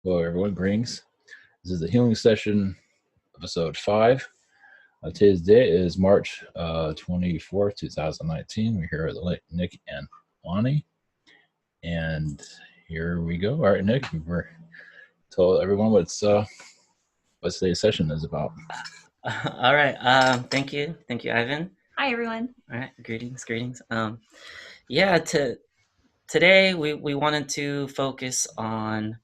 Hello, everyone. Greetings. This is the healing session, episode 5. Today's date is March 24th, 2019. We're here with Nick and Lonnie. And here we go. All right, Nick, we're tell everyone what today's session is about. All right. Thank you. Thank you, Ivan. Hi, everyone. All right. Greetings. Yeah. Today we wanted to focus on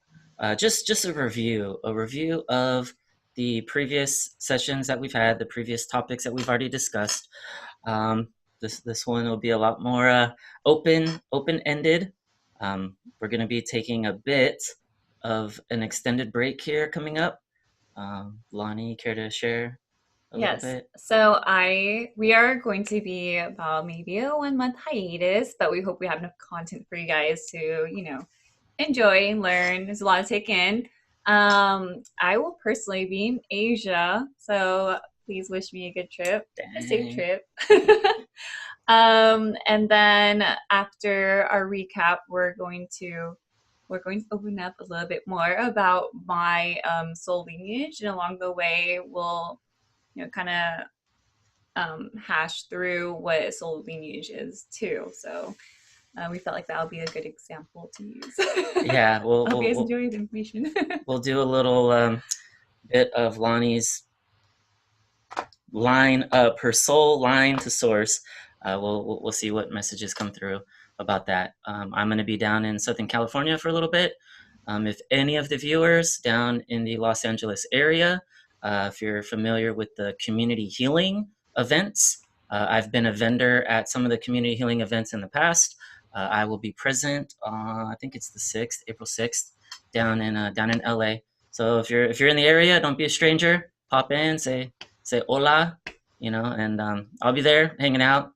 just a review of the previous sessions that we've had, the previous topics that we've already discussed. This one will be a lot more open-ended. We're going to be taking a bit of an extended break here coming up. Lonnie, care to share a little bit? So we are going to be about maybe a 1 month hiatus, but we hope we have enough content for you guys to, enjoy and learn. There's a lot to take in. I will personally be in Asia, so please wish me a good trip, a safe trip. And then after our recap, we're going to open up a little bit more about my soul lineage, and along the way, we'll kind of hash through what soul lineage is too. So we felt like that would be a good example to use. Yeah, hope you guys enjoy the information. We'll do a little bit of Lonnie's line up, her soul line to source. We'll see what messages come through about that. I'm going to be down in Southern California for a little bit. If any of the viewers down in the Los Angeles area, if you're familiar with the community healing events, I've been a vendor at some of the community healing events in the past. I will be present on, I think it's the 6th, April 6th, down in LA. So if you're in the area, don't be a stranger. Pop in, say hola, and I'll be there hanging out.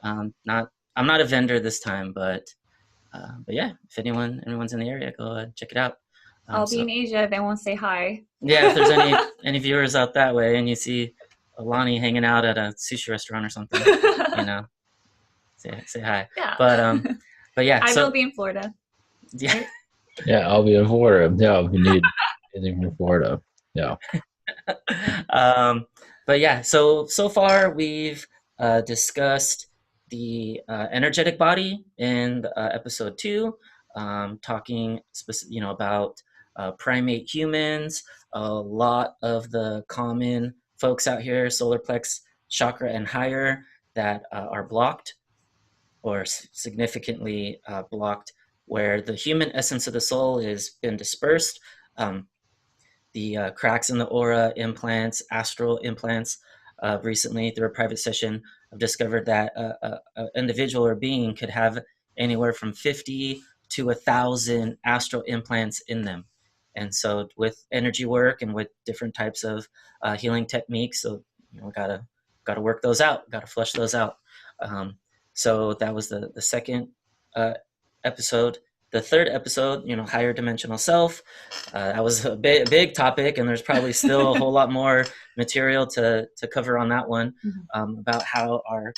I'm not a vendor this time, but yeah, if anyone's in the area, go check it out. I'll be in Asia if anyone say hi. Yeah, if there's any viewers out that way and you see Lonnie hanging out at a sushi restaurant or something, say hi. Yeah. But yeah, I will be in Florida. Yeah. Right? Yeah, I'll be in Florida. Yeah, if you need anything from Florida. Yeah. But yeah, so far we've discussed the energetic body in episode 2, talking about primate humans. A lot of the common folks out here, solar plex chakra and higher, that are blocked or significantly blocked, where the human essence of the soul has been dispersed. The cracks in the aura implants, astral implants, recently through a private session, I've discovered that an individual or being could have anywhere from 50 to 1,000 astral implants in them. And so with energy work and with different types of healing techniques, so gotta work those out, gotta flush those out. So that was the second episode. The third episode, higher dimensional self, that was a big topic, and there's probably still a whole lot more material to cover on that one, about how our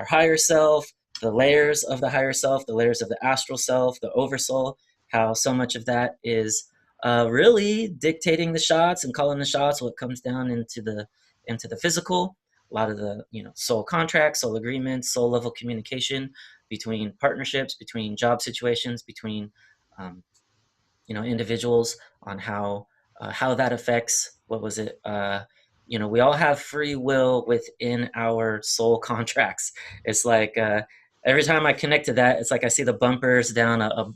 higher self, the layers of the higher self, the layers of the astral self, the oversoul, how so much of that is really dictating the shots and calling the shots, what comes down into the physical. A lot of the soul contracts, soul agreements, soul level communication between partnerships, between job situations, between individuals, on how that affects, what was it, we all have free will within our soul contracts. It's like every time I connect to that, it's like I see the bumpers down a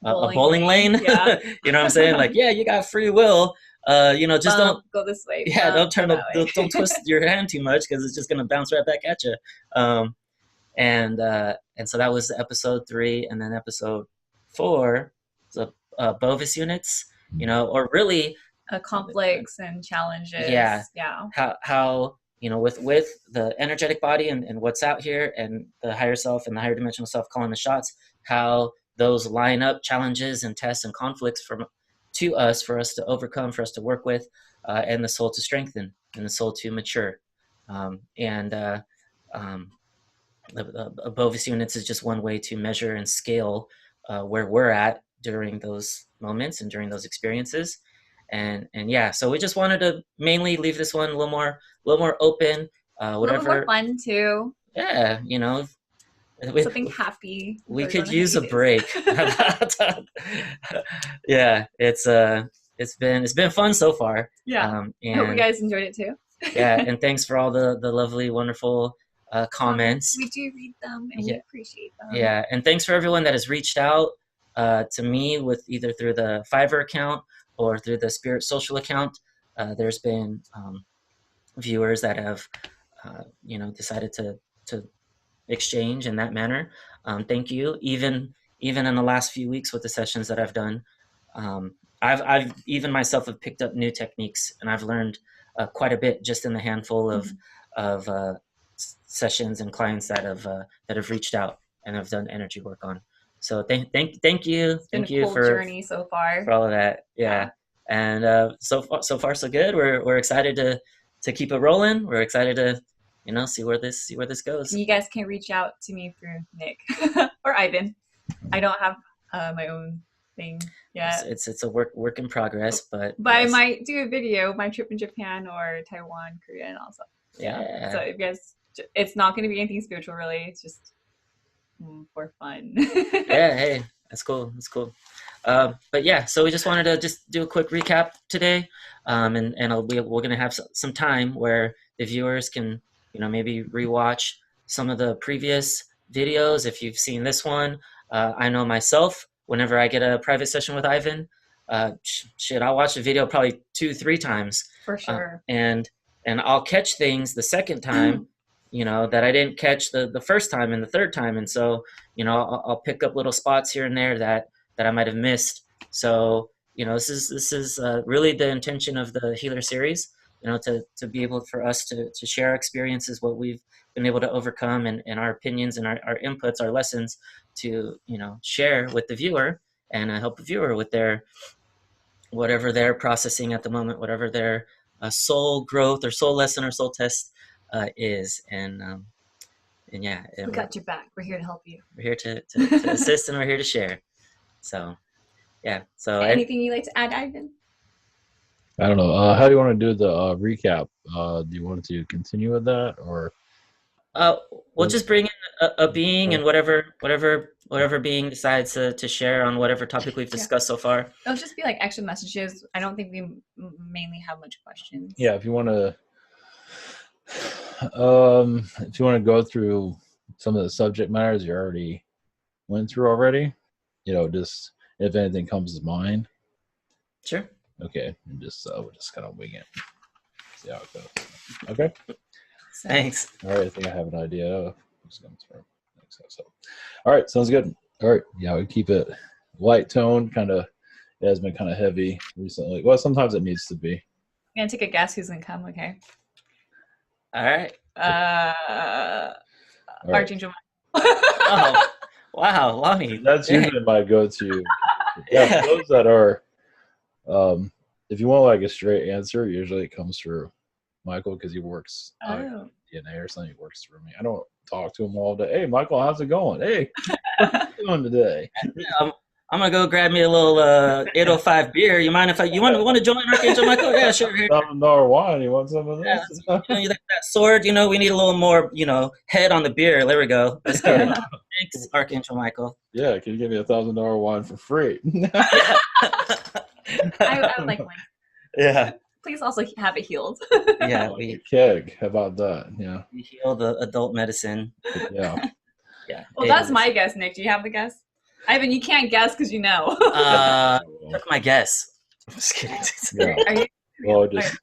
bowling lane. Yeah. You know what I'm saying? Like, yeah, you got free will. Just don't go this way. Yeah, don't twist your hand too much, because it's just gonna bounce right back at you. And so that was episode 3, and then episode 4, so Bovis units, or really conflicts and challenges. Yeah. Yeah. How with the energetic body and what's out here, and the higher self and the higher dimensional self calling the shots, how those line up challenges and tests and conflicts for us to overcome, for us to work with, and the soul to strengthen, and the soul to mature. Bovis units is just one way to measure and scale where we're at during those moments and during those experiences. And yeah, so we just wanted to mainly leave this one a little more open. A little bit more fun too. Yeah, Something happy. We could use a break. Yeah, it's been fun so far. Yeah, I hope you guys enjoyed it too. Yeah, and thanks for all the lovely, wonderful comments. We do read them and we appreciate them. Yeah, and thanks for everyone that has reached out to me with either through the Fiverr account or through the Spirit Social account. There's been viewers that have decided to exchange in that manner. Thank you. Even in the last few weeks with the sessions that I've done, I've even myself have picked up new techniques, and I've learned quite a bit just in the handful of sessions and clients that have reached out and have done energy work on. So thank you. It's been a cool journey so far for all of that. Yeah. And so far so good. We're excited to keep it rolling. We're excited to see where this goes. You guys can reach out to me through Nick or Ivan. I don't have my own thing yet. It's a work in progress, but yes. I might do a video, my trip in Japan or Taiwan, Korea, and also. Yeah. So if you guys, it's not going to be anything spiritual, really. It's just for fun. Yeah. Hey, that's cool. That's cool. But yeah, so we just wanted to just do a quick recap today, and we're gonna have some time where the viewers can maybe rewatch some of the previous videos if you've seen this one. I know myself, whenever I get a private session with Ivan, I'll watch the video probably 2-3 times for sure, and I'll catch things the second time that I didn't catch the first time and the third time, and so I'll pick up little spots here and there that I might have missed. So this is really the intention of the Healer series, to be able for us to share our experiences, what we've been able to overcome, and our opinions and our inputs, our lessons to share with the viewer and help the viewer with their whatever they're processing at the moment, whatever their soul growth or soul lesson or soul test is. And yeah, we got your back. We're here to help you. We're here to assist, and we're here to share. So yeah. So anything you'd like to add, Ivan? I don't know. How do you want to do the recap? Do you want to continue with that, or? We'll just bring in a being, and whatever being decides to share on whatever topic we've discussed so far. It'll just be like extra messages. I don't think we mainly have much questions. Yeah, if you want to go through some of the subject matters you already went through already, just if anything comes to mind. Sure. Okay, and we'll just kind of wing it. See how it goes. Okay. Thanks. All right, I think I have an idea of what's going through. So. All right, sounds good. All right, yeah, we keep it light tone. Kind of, it has been kind of heavy recently. Well, sometimes it needs to be. I'm gonna take a guess who's gonna come. Okay. All right. Archangel. Oh, wow, Lonnie. That's usually my go-to. Yeah, for those that are, if you want like a straight answer, usually it comes through Michael, because he works DNA or something. He works through me. I don't talk to him all day. Hey, Michael, how's it going? Hey, what are you doing today? I'm gonna go grab me a little 805 beer. You mind if you want to join Archangel Michael? Yeah, sure. $7 wine. You want some of this? Yeah, that sword. We need a little more, head on the beer. There we go. Let's get it. Thanks, Archangel Michael. Yeah, can you give me $1,000 wine for free? I would like wine. Yeah. Please also have it healed. Yeah, keg. How about that? Yeah. We heal the adult medicine. Yeah. Yeah. Well, that's my guess, Nick. Do you have the guess? Ivan, you can't guess because you know. Took my guess. I'm just kidding. Yeah. Are you? Well, just.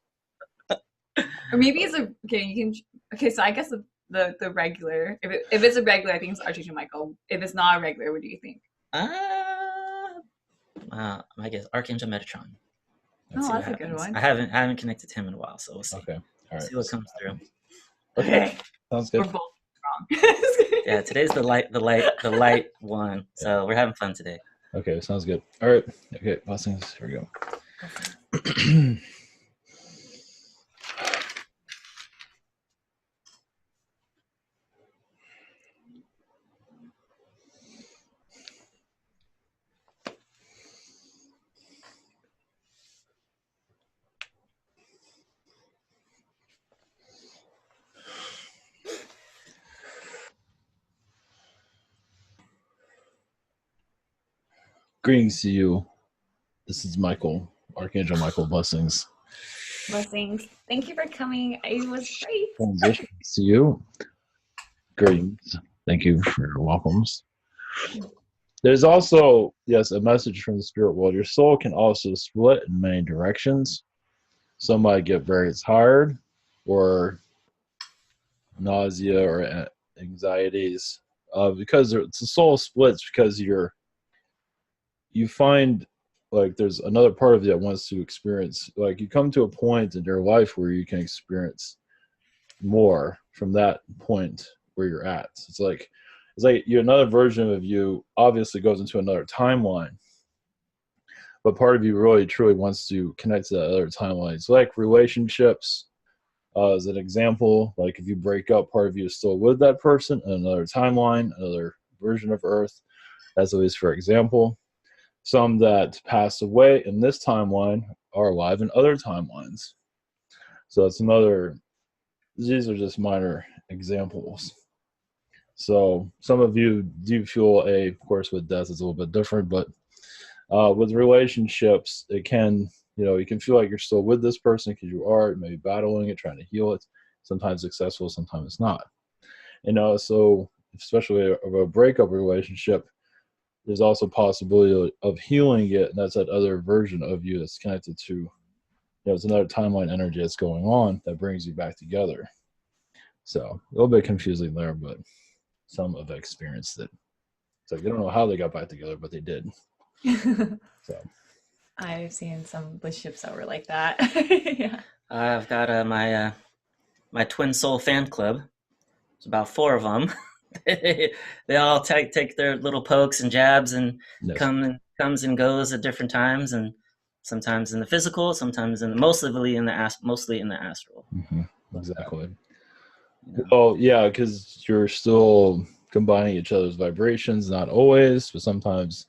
Or maybe it's okay. You can. Okay, so I guess the regular. If it's a regular, I think it's Archangel Michael. If it's not a regular, what do you think? I guess Archangel Metatron. That's a good one. I haven't connected to him in a while, so we'll see. Okay. All right. See what comes through. Okay. Sounds good. We're both wrong. Yeah, today's the light one. So we're having fun today. Okay, sounds good. All right. Okay, blessings. Here we go. Greetings to you. This is Michael, Archangel Michael. Blessings. Blessings. Thank you for coming. It was great. Transitions to you. Greetings. Thank you for your welcomes. There's also, yes, a message from the spirit world. Your soul can also split in many directions. Some might get very tired or nausea or anxieties because the soul splits because you find like there's another part of you that wants to experience, like you come to a point in your life where you can experience more from that point where you're at. So it's like another version of you obviously goes into another timeline, but part of you really truly wants to connect to that other timeline. It's like relationships, as an example, like if you break up, part of you is still with that person in another timeline, another version of Earth. That's at least for example. Some that pass away in this timeline are alive in other timelines. So that's another, these are just minor examples. So some of you do feel of course with death it's a little bit different, but with relationships, it can, you can feel like you're still with this person because you are maybe battling it, trying to heal it, sometimes successful, sometimes it's not. So especially of a breakup relationship, there's also possibility of healing it, and that's that other version of you that's connected to, it's another timeline energy that's going on that brings you back together. So a little bit confusing there, but some have experienced it. So you don't know how they got back together, but they did. So I've seen some relationships that were like that. Yeah. I've got my twin soul fan club. It's about 4 of them. They all take their little pokes and jabs and yes. comes and goes at different times, and sometimes in the physical, sometimes mostly in the astral. Mm-hmm. Exactly. Well, yeah, because you're still combining each other's vibrations, not always, but sometimes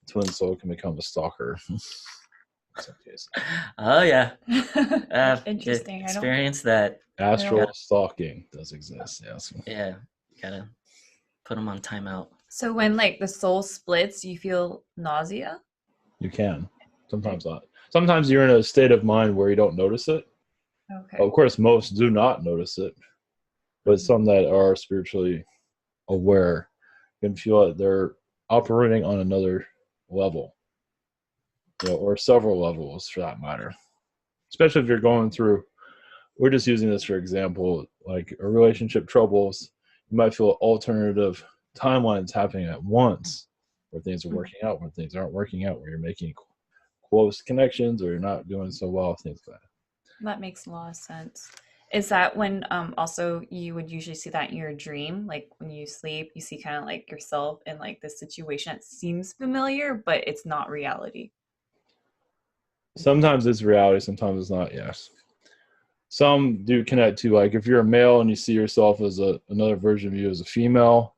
twin soul can become a stalker. In some cases. Oh yeah. Interesting. Experience that. Astral stalking does exist. Yes. Yeah, gotta put them on timeout. So when like the soul splits, you feel nausea? You can. Sometimes not. Sometimes you're in a state of mind where you don't notice it. Okay. Of course, most do not notice it, but some that are spiritually aware can feel that they're operating on another level, or several levels for that matter. Especially if you're going through, we're just using this for example, like a relationship troubles, you might feel alternative timelines happening at once, where things are working out, where things aren't working out, where you're making close connections, or you're not doing so well, things like that. That makes a lot of sense. Is that when also you would usually see that in your dream, like when you sleep, you see kind of like yourself in like this situation that seems familiar, but it's not reality? Sometimes it's reality, sometimes it's not. Yes. Some do connect to, like if you're a male and you see yourself as another version of you as a female,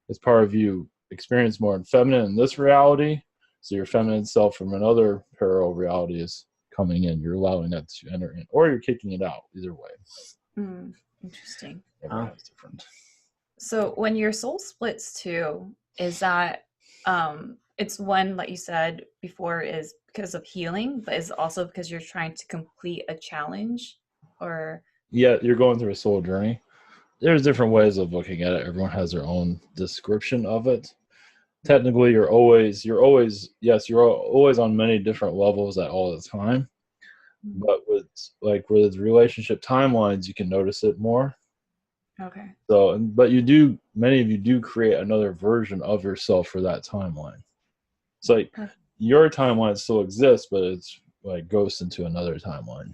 it's part of you experience more in feminine in this reality. So your feminine self from another parallel reality is coming in. You're allowing that to enter in, or you're kicking it out. Either way. Interesting. Everyone's different. So when your soul splits too, is that it's one, like you said before, is because of healing, but is also because you're trying to complete a challenge? Or yeah, you're going through a soul journey. There's different ways of looking at it. Everyone has their own description of it. Technically, you're always on many different levels at all the time. But with relationship timelines, you can notice it more. Okay. So, but many of you do create another version of yourself for that timeline. It's like your timeline still exists, but it's like goes into another timeline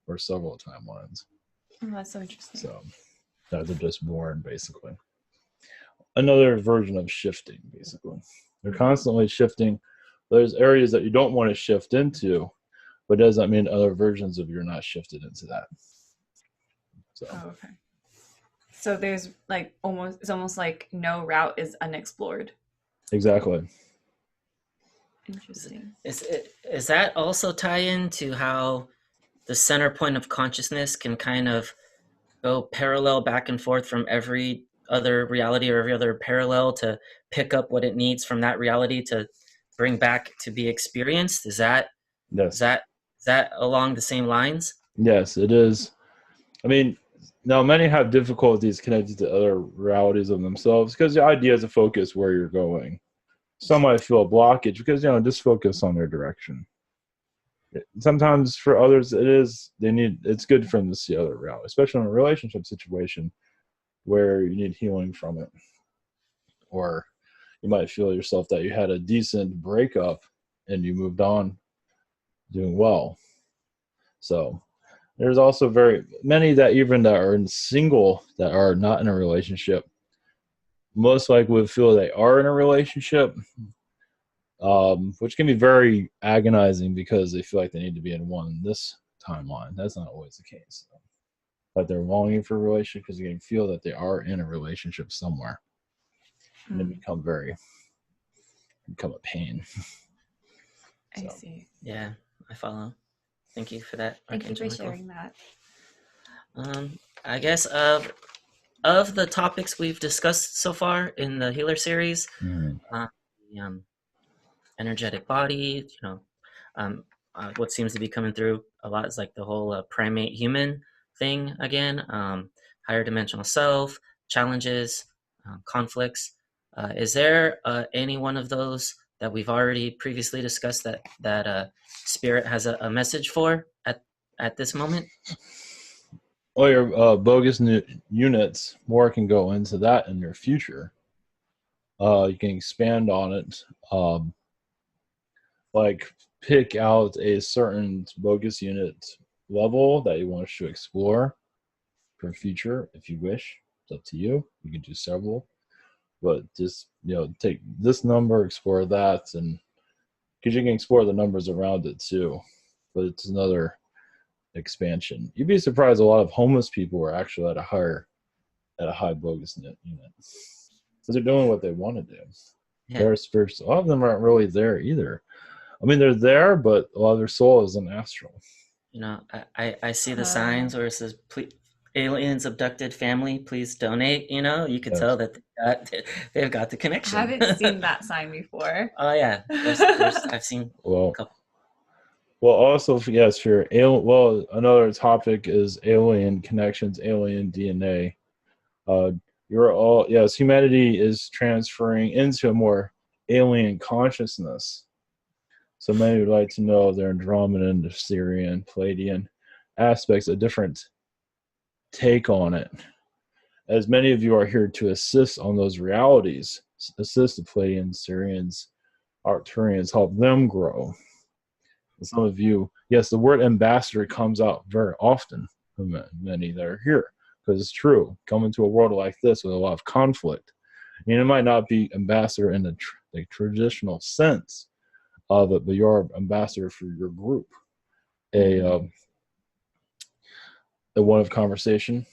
or several timelines. Oh, that's so interesting. So they're just born, basically. Another version of shifting, basically. They're constantly shifting. There's areas that you don't want to shift into, but does that mean other versions of you are not shifted into that? So. Oh, okay. So there's like it's almost like no route is unexplored. Exactly. Interesting. Is that also tie into how the center point of consciousness can kind of go parallel back and forth from every other reality or every other parallel to pick up what it needs from that reality to bring back to be experienced. Is that Yes. is that along the same lines? Yes, it is. I mean, now many have difficulties connected to other realities of themselves because the idea is to focus where you're going. Some might feel a blockage because, just focus on their direction. Sometimes for others, it's good for them to see other reality, especially in a relationship situation where you need healing from it. Or you might feel yourself that you had a decent breakup and you moved on doing well. So there's also very many that even that are single that are not in a relationship, most likely would feel they are in a relationship, which can be very agonizing because they feel like they need to be in one this timeline. That's not always the case. But they're longing for a relationship because they can feel that they are in a relationship somewhere. And it become a pain. I see. Yeah, I follow. Thank you for that. Thank you Archangel for Michael. sharing that. I guess of the topics we've discussed so far in the healer series, the energetic body, what seems to be coming through a lot is like the whole primate human thing again, higher dimensional self, challenges, conflicts. Is there any one of those that we've already previously discussed that Spirit has a message for at this moment? Well, your bogus units, more can go into that in your future. You can expand on it. Like pick out a certain bogus unit level that you want to explore for future if you wish. It's up to you. You can do several. But just, take this number, explore that, and because you can explore the numbers around it too. But it's another expansion. You'd be surprised a lot of homeless people are actually at a high bogus unit because they're doing what they want to do. Yeah. They're spiritual. A lot of them aren't really there either. I mean, they're there, but a lot of their soul is in astral. I see the signs where it says, "Please, aliens abducted family, please donate." You can tell that they've got the connection. I haven't seen that sign before. Oh yeah, I've seen a couple. Well, also, yes, for another topic is alien connections, alien DNA. Humanity is transferring into a more alien consciousness. So many would like to know their Andromedan, the Sirian, Pleiadian aspects, a different take on it. As many of you are here to assist on those realities, assist the Pleiadians, Sirians, Arcturians, help them grow. And some of you, yes, the word ambassador comes out very often from many that are here, because it's true. Coming to a world like this with a lot of conflict, it might not be ambassador in the traditional sense of it, but you're ambassador for your group, a one of conversation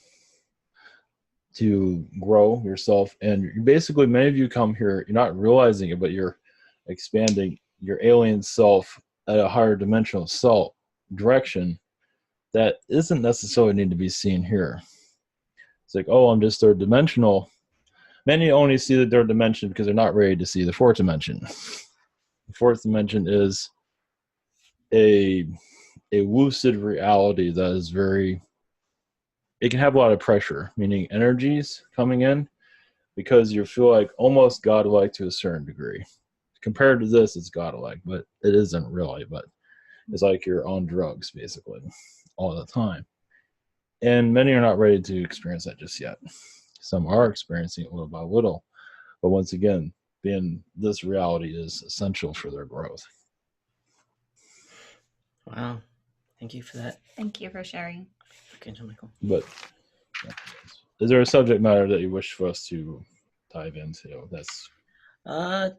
to grow yourself. And basically, many of you come here, you're not realizing it, but you're expanding your alien self at a higher dimensional self direction that isn't necessarily need to be seen here. It's like, oh, I'm just third dimensional. Many only see the third dimension because they're not ready to see the fourth dimension. The fourth dimension is a lucid reality that is it can have a lot of pressure, meaning energies coming in, because you feel like almost godlike to a certain degree. Compared to this, it's godlike, but it isn't really. But it's like you're on drugs, basically, all the time. And many are not ready to experience that just yet. Some are experiencing it little by little. But once again, this reality is essential for their growth. Wow. Thank you for that. Thank you for sharing. Archangel Michael. But is there a subject matter that you wish for us to dive into? That's fine.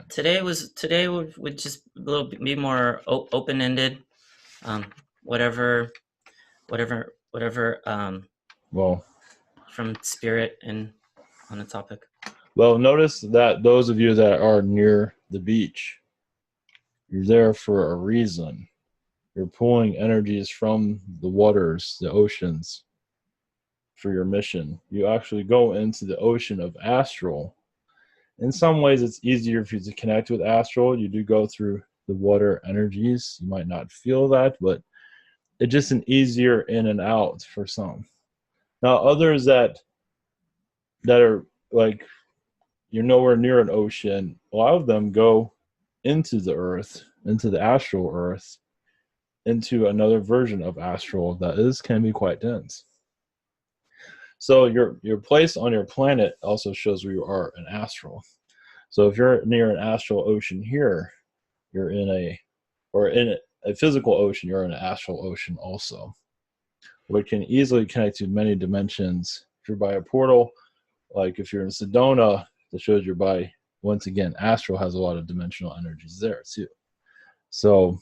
Today would just be more open-ended. Whatever from Spirit and on the topic. Well, notice that those of you that are near the beach, you're there for a reason. You're pulling energies from the waters, the oceans, for your mission. You actually go into the ocean of astral In some ways, it's easier for you to connect with astral. You do go through the water energies. You might not feel that, but it's just an easier in and out for some. Now, others that are like, you're nowhere near an ocean, a lot of them go into the earth, into the astral earth, into another version of astral that can be quite dense. So your place on your planet also shows where you are in astral. So if you're near an astral ocean here, you're in a physical ocean, you're in an astral ocean also, which can easily connect to many dimensions. If you're by a portal, like if you're in Sedona, that shows you're by, once again, astral has a lot of dimensional energies there too. So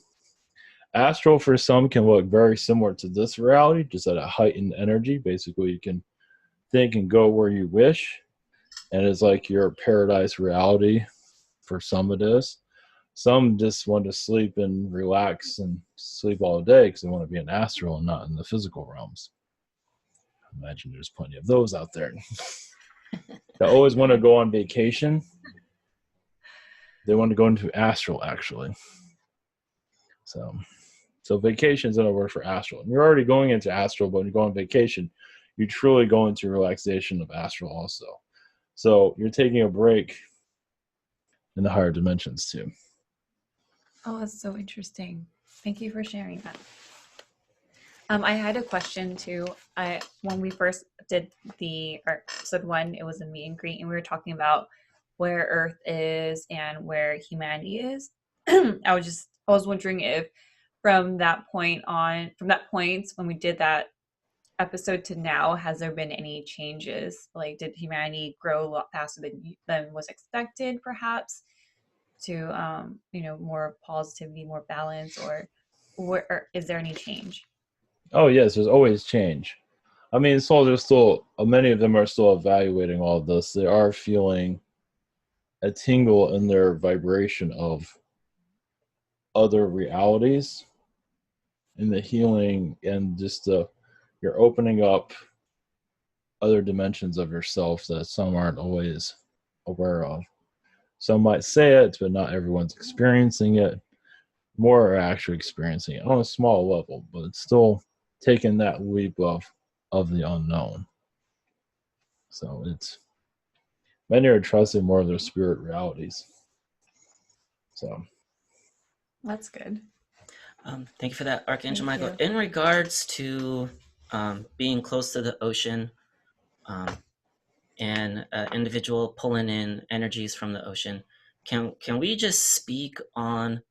astral for some can look very similar to this reality, just at a heightened energy. Basically, you can think and go where you wish, and it's like your paradise reality. For some it is. Some just want to sleep and relax and sleep all day because they want to be in astral and not in the physical realms. I imagine there's plenty of those out there. They always want to go on vacation. They want to go into astral, actually. So vacation's in a word for astral. And you're already going into astral, but when you go on vacation, you truly go into relaxation of astral also. So you're taking a break in the higher dimensions too. Oh, that's so interesting. Thank you for sharing that. I had a question too. When we first did episode 1, it was a meet and greet, and we were talking about where Earth is and where humanity is. I was wondering if from that point when we did that episode to now, has there been any changes? Like, did humanity grow a lot faster than was expected, perhaps, to more positivity, more balance, or is there any change? Oh yes, there's always change. I mean, soldiers still, many of them are still evaluating all of this. They are feeling a tingle in their vibration of other realities, in the healing, and just you're opening up other dimensions of yourself that some aren't always aware of. Some might say it, but not everyone's experiencing it. More are actually experiencing it on a small level, but it's still taking that leap of the unknown. So it's many are trusting more of their spirit realities. So that's good. Thank you for that, Archangel Michael. In regards to being close to the ocean and individual pulling in energies from the ocean, can we just speak on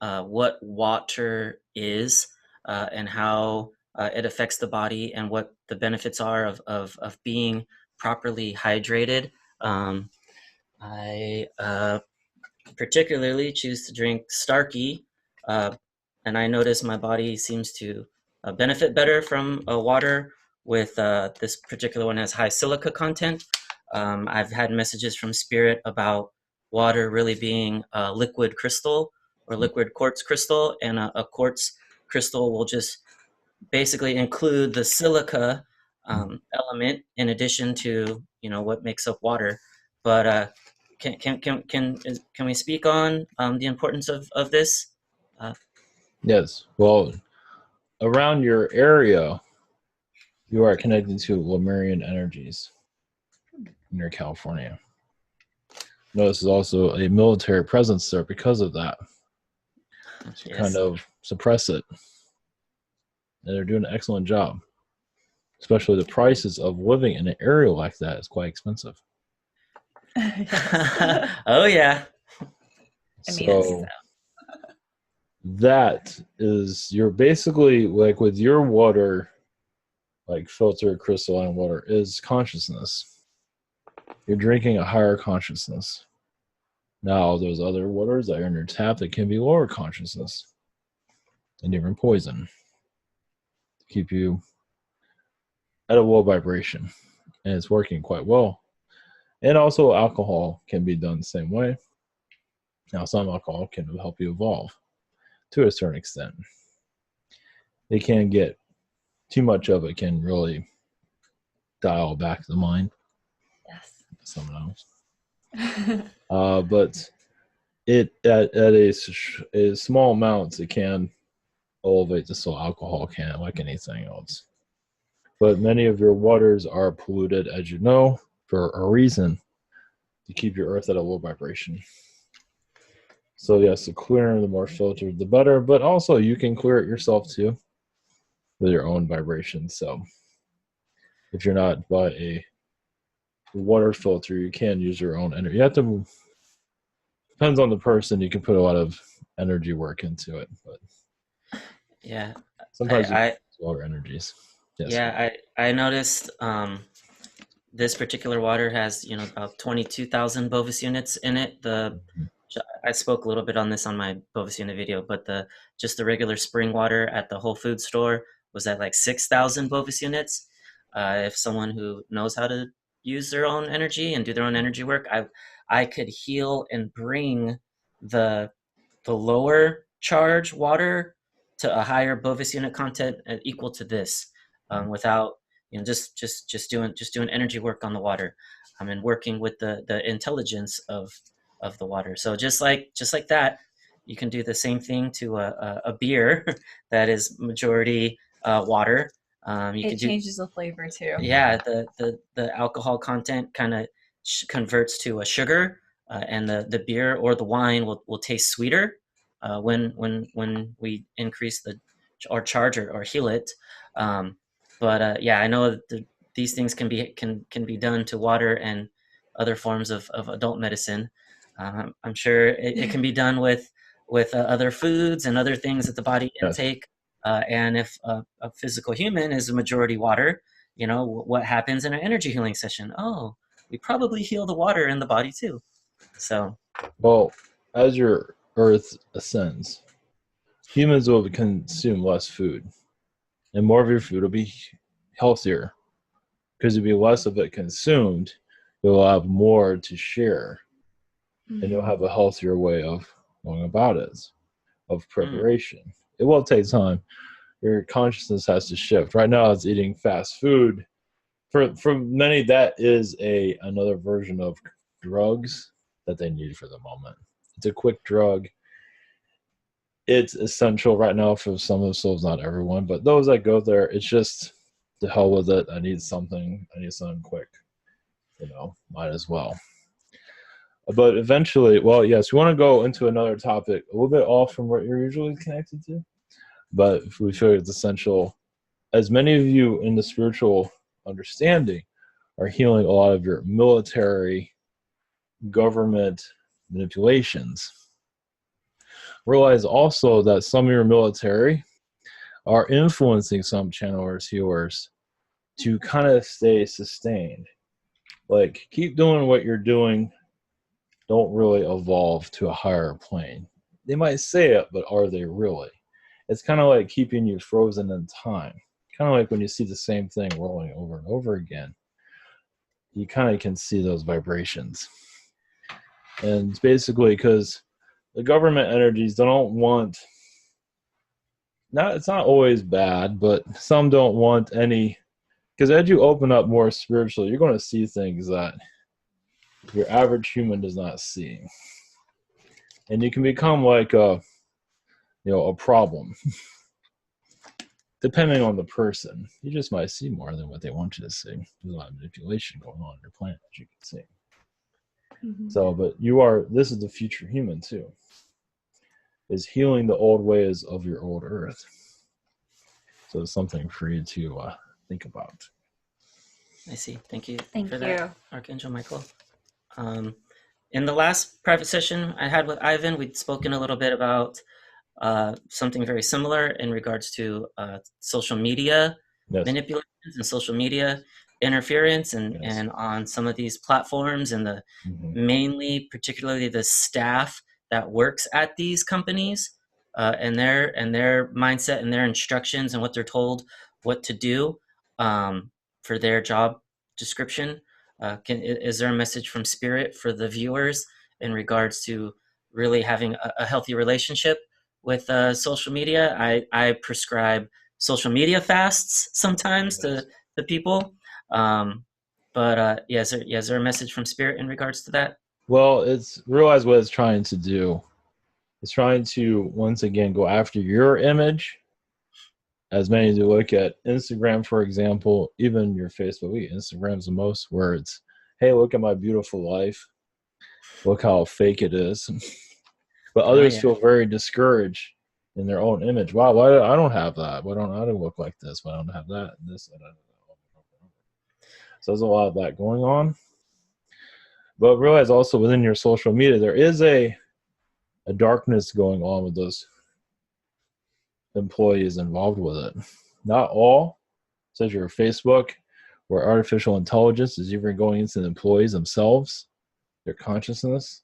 what water is and how it affects the body and what the benefits are of being properly hydrated? I particularly choose to drink Starkey, and I notice my body seems to benefit better from water. With this particular one has high silica content. I've had messages from Spirit about water really being a liquid crystal or liquid quartz crystal, and a quartz crystal will just basically include the silica element in addition to what makes up water. But can we speak on the importance of this? Yes. Well, around your area, you are connected to Lemurian energies near California. Notice there's also a military presence there because of that. To kind of suppress it. And they're doing an excellent job. Especially the prices of living in an area like that is quite expensive. Oh yeah. So that is, you're basically like with your water, like filtered crystalline water, is consciousness. You're drinking a higher consciousness. Now, there's other waters that are in your tap that can be lower consciousness and even poison to keep you at a low vibration. And it's working quite well. And also alcohol can be done the same way. Now, some alcohol can help you evolve to a certain extent. It can get too much of it, can really dial back the mind. Yes. Someone else. But it at a small amounts, it can elevate the soul. Alcohol can, like anything else. But many of your waters are polluted, as you know, for a reason, to keep your earth at a low vibration. So yes, the clearer, the more filtered, the better. But also, you can clear it yourself too with your own vibration. So if you're not by a water filter, you can use your own energy. You have to. Depends on the person. You can put a lot of energy work into it, but Yeah, sometimes you I, can I use water energies. Yes. yeah, I noticed this particular water has, you know, about 22,000 Bovis units in it. I spoke a little bit on this on my Bovis unit video, but just the regular spring water at the Whole Food store was at like 6,000 Bovis units. If someone who knows how to use their own energy and do their own energy work, I could heal and bring the lower charge water to a higher Bovis unit content equal to this, without, you know, just doing energy work on the water, and working with the intelligence of the water. So just like that, you can do the same thing to a beer that is majority water. You It could do, changes the flavor too. yeah, the alcohol content kind of converts to a sugar, and the beer or the wine will taste sweeter when we increase the or charge or heal it. But yeah, I know that these things can be done to water and other forms of adult medicine. I'm sure it can be done with other foods and other things that the body Yes. intake. And if a physical human is a majority water, you know, what happens in an energy healing session? Oh, we probably heal the water in the body too. So, Well, as your earth ascends, humans will consume less food, and more of your food will be healthier because there'll be less of it consumed. You'll have more to share, and you'll have a healthier way of going about it, of preparation. It will take time. Your consciousness has to shift. Right now, it's eating fast food. For many, that is another version of drugs that they need for the moment. It's a quick drug. It's essential right now for some of the souls, not everyone, but those that go there, it's just the hell with it. I need something quick. You know, might as well. But eventually, well, yes, we want to go into another topic a little bit off from what you're usually connected to, but we feel it's essential. As many of you in the spiritual understanding are healing a lot of your military government manipulations, realize also that some of your military are influencing some channelers, healers to kind of stay sustained. Like, keep doing what you're doing. Don't really evolve to a higher plane. They might say it, but are they really? It's kind of like keeping you frozen in time. Kind of like when you see the same thing rolling over and over again. You kind of can see those vibrations. And it's basically because the government energies don't want, it's not always bad, but some don't want any, because as you open up more spiritually, you're going to see things that your average human does not see. And you can become like a problem. Depending on the person, you just might see more than what they want you to see. There's a lot of manipulation going on your planet, as you can see. So, but this is the future human too, is healing the old ways of your old earth. So it's something for you to think about. I see. Thank you. Thank you, that, Archangel Michael. In the last private session I had with Ivan, we'd spoken a little bit about something very similar in regards to social media manipulations and social media interference, and on some of these platforms, and the mainly, particularly the staff that works at these companies, and their mindset and their instructions and what they're told what to do for their job description. Is there a message from Spirit for the viewers in regards to really having a healthy relationship with social media? I prescribe social media fasts sometimes to people. But is there a message from Spirit in regards to that? Well, it's realize what it's trying to do. It's trying to once again go after your image. As many do look at Instagram, for example, even your Facebook. Instagram's the most where it's, hey, look at my beautiful life. Look how fake it is. But Oh others yeah. feel very discouraged in their own image. Wow, why I don't have that? Why don't I don't look like this? Why don't I have that? And this and that. So there's a lot of that going on. But realize also within your social media, there is a darkness going on with those employees involved with it. Not all, such as your Facebook, where artificial intelligence is even going into the employees themselves, their consciousness.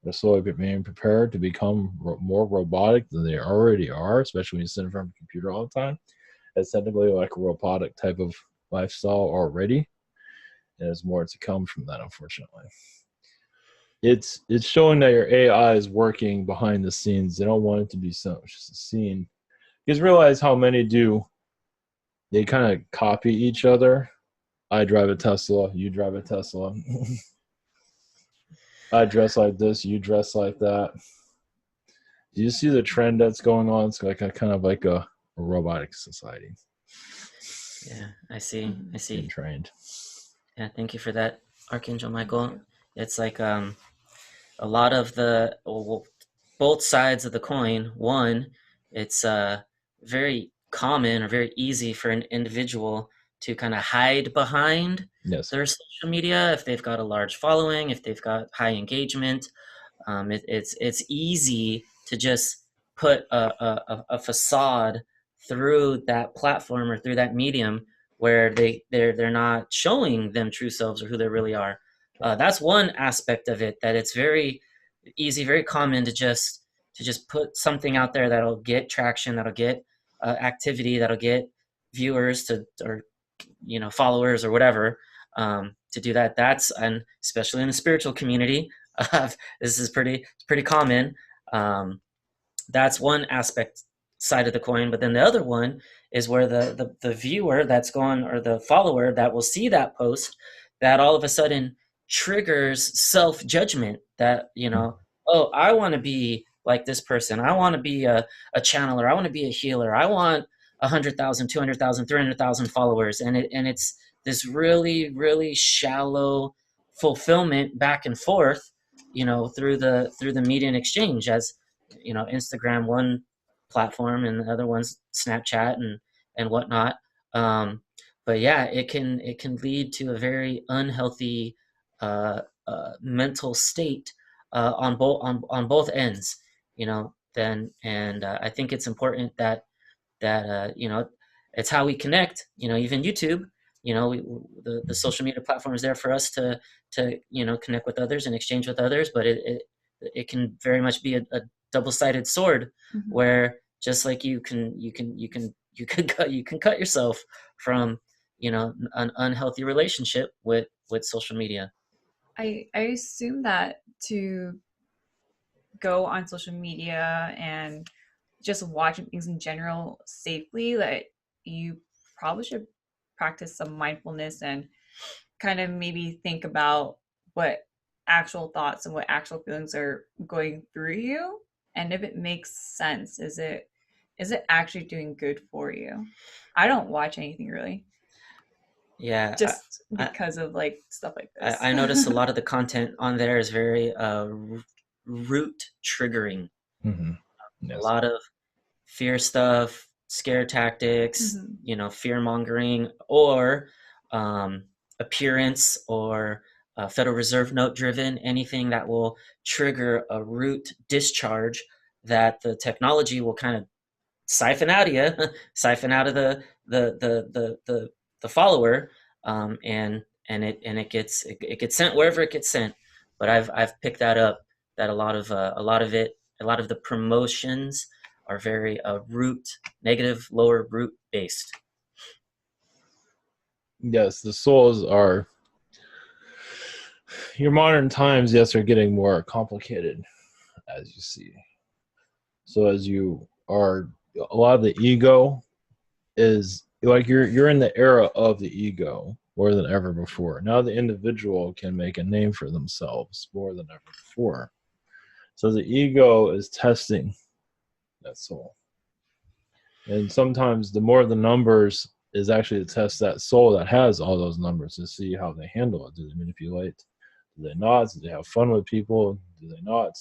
They're slowly being prepared to become more robotic than they already are, especially when you sit in front of a computer all the time. It's technically like a robotic type of lifestyle already, and there's more to come from that, unfortunately. It's showing that your AI is working behind the scenes. They don't want it to be so just seen. Because realize how many do. They kind of copy each other. I drive a Tesla. You drive a Tesla. I dress like this. You dress like that. Do you see the trend that's going on? It's like a kind of like a robotic society. Yeah, I see. Being trained. Yeah, thank you for that, Archangel Michael. It's like a lot of the both sides of the coin. One, it's very common or very easy for an individual to kind of hide behind their social media if they've got a large following, if they've got high engagement. It's easy to just put a facade through that platform or through that medium where they're not showing them true selves or who they really are. That's one aspect of it, that it's very easy, very common to just put something out there that'll get traction, that'll get activity, that'll get viewers to, or followers or whatever, to do that. That's, and especially in the spiritual community, this is pretty common. That's one aspect side of the coin, but then the other one is where the viewer that's going, or the follower that will see that post, that all of a sudden triggers self-judgment, that oh, I want to be like this person, I want to be a channeler, I want to be a healer, I want 100,000, 200,000, 300,000 followers, and it's this really, really shallow fulfillment back and forth, through the media and exchange, as Instagram one platform and the other one's Snapchat and whatnot. But yeah, it can lead to a very unhealthy mental state on both ends. Then, and I think it's important that it's how we connect. Even YouTube. The social media platform is there for us to connect with others and exchange with others, but it can very much be a double-sided sword, where just like you can cut yourself from an unhealthy relationship with social media. I assume that to go on social media and just watching things in general safely, that you probably should practice some mindfulness and kind of maybe think about what actual thoughts and what actual feelings are going through you, and if it makes sense. Is it actually doing good for you? I don't watch anything really. Yeah, just because of like stuff like this. I notice a lot of the content on there is very root triggering. Yes. A lot of fear stuff, scare tactics, fear mongering, or appearance or Federal Reserve note driven, anything that will trigger a root discharge that the technology will kind of siphon out of you, siphon out of the follower, and it gets sent wherever it gets sent. But I've picked that up, that a lot of the promotions are very negative, lower root based. Yes, the souls are. Your modern times, yes, are getting more complicated, as you see. So as you are, a lot of the ego is like you're in the era of the ego, more than ever before. Now the individual can make a name for themselves more than ever before. So the ego is testing that soul. And sometimes the more the numbers is actually to test that soul that has all those numbers to see how they handle it. Do they manipulate? Do they not? Do they have fun with people? Do they not?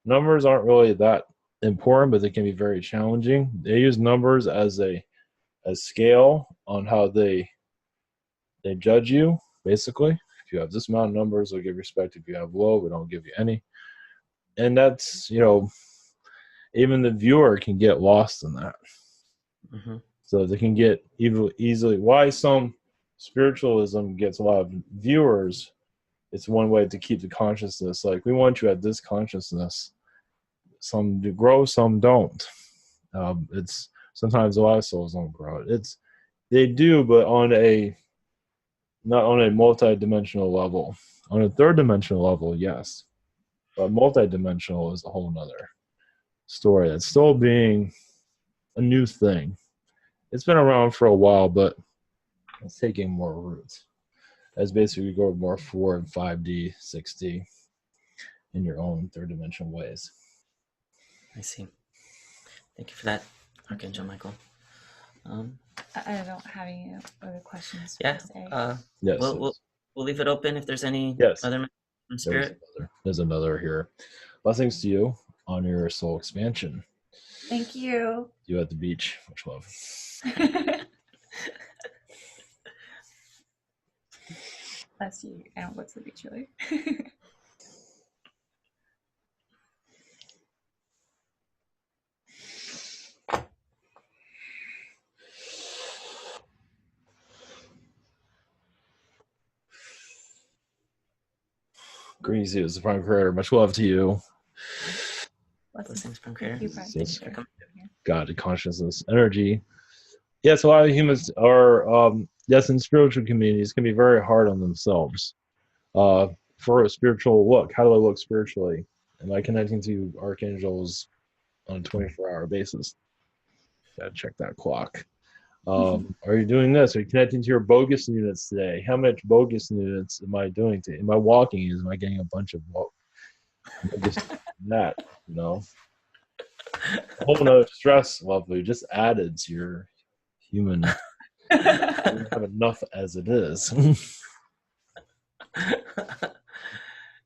Numbers aren't really that important, but they can be very challenging. They use numbers as a scale on how they judge you, basically. If you have this amount of numbers, they'll give respect. If you have low, we don't give you any. And that's, even the viewer can get lost in that. Mm-hmm. So they can get easily, why some spiritualism gets a lot of viewers, it's one way to keep the consciousness. Like, we want you at this consciousness. Some do grow, some don't. It's sometimes a lot of souls don't grow. They do, but not on a multi-dimensional level. On a third-dimensional level, yes. But multi-dimensional is a whole nother story. It's still being a new thing. It's been around for a while, but it's taking more roots. As basically go more 4 and 5D, 6D in your own third-dimensional ways. I see. Thank you for that, Archangel Michael. I don't have any other questions. Yeah. Yes. We'll leave it open if there's any other from Spirit. There's another here. Blessings to you on your soul expansion. Thank you. You at the beach. Much love. Bless you. I don't go to the beach really. Greetings to you, the Prime Creator. Much love to you. Blessings from Creator. God, consciousness, energy. Yes, a lot of humans are, in spiritual communities can be very hard on themselves. For a spiritual look, how do I look spiritually? Am I connecting to archangels on a 24-hour basis? Gotta check that clock. Are you doing this? Are you connecting to your bogus units today? How much bogus units am I doing today? Am I walking? Am I getting a bunch of just that, a whole nother stress level you just added to your human. You don't have enough as it is.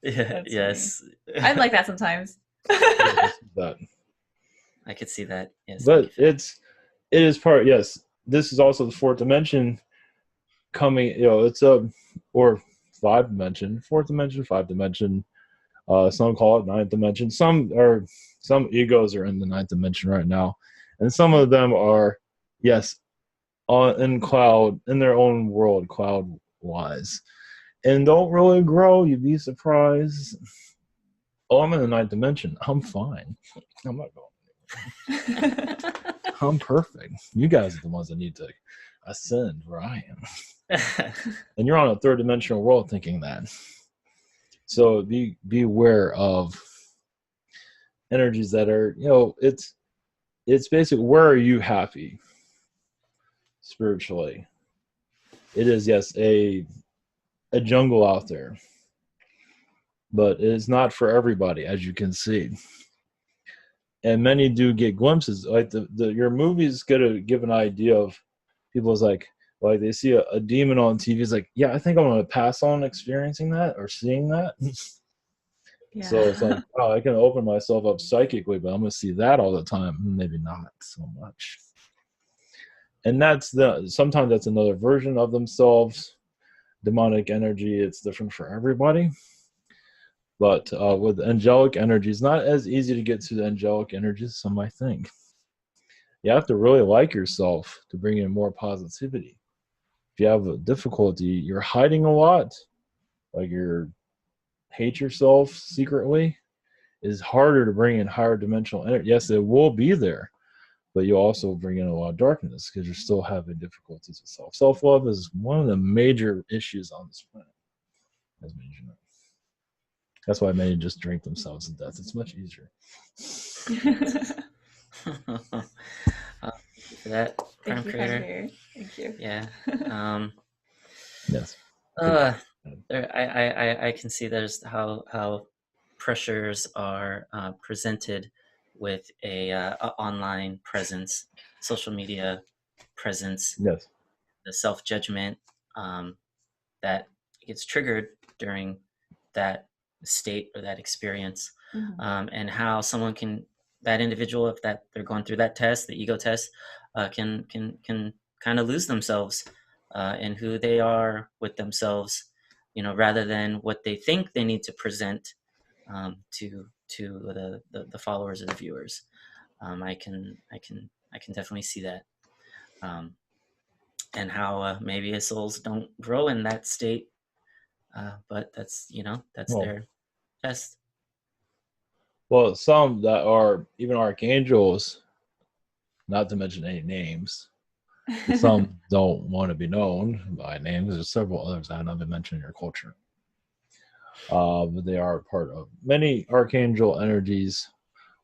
Yeah. Yes. I'd like that sometimes. That. I could see that. Yes. But it is part. Yes, this is also the fourth dimension coming. It's or 5 dimension, 4th dimension, 5 dimension. Some call it 9th dimension. Some egos are in the 9th dimension right now, and some of them are, yes, in their own world, cloud wise, and don't really grow. You'd be surprised. Oh, I'm in the 9th dimension. I'm fine. I'm not going. I'm perfect. You guys are the ones that need to ascend where I am. And you're on a 3rd dimensional world thinking that. So be aware of energies that are, it's basically, where are you happy spiritually? It is, yes, a jungle out there, but it is not for everybody, as you can see. And many do get glimpses. Like your movies get to give an idea of people's like they see a demon on TV. It's like, yeah, I think I'm gonna pass on experiencing that or seeing that. Yeah. So it's like, oh, I can open myself up psychically, but I'm gonna see that all the time. Maybe not so much. And sometimes that's another version of themselves. Demonic energy, it's different for everybody. But with angelic energy, it's not as easy to get to the angelic energies as some might think. You have to really like yourself to bring in more positivity. If you have a difficulty, you're hiding a lot, like you hate yourself secretly, it's harder to bring in higher dimensional energy. Yes, it will be there, but you also bring in a lot of darkness because you're still having difficulties with self. Self-love is one of the major issues on this planet, as mentioned. That's why many just drink themselves to death. It's much easier. Thank you for that, Prime Creator. Thank you. Yeah. Yes. I can see there's how pressures are presented with a online presence, social media presence, Yes. the self-judgment that gets triggered during that state or that experience, and how someone can, that individual, if that they're going through that test, the ego test, can kind of lose themselves in who they are with themselves, rather than what they think they need to present to the followers or the viewers. I can definitely see that, and how maybe souls don't grow in that state, but that's that's Well, their test. well, some that are even archangels, not to mention any names. Some don't want to be known by names. There's several others I have not been mentioned in your culture. But they are part of many archangel energies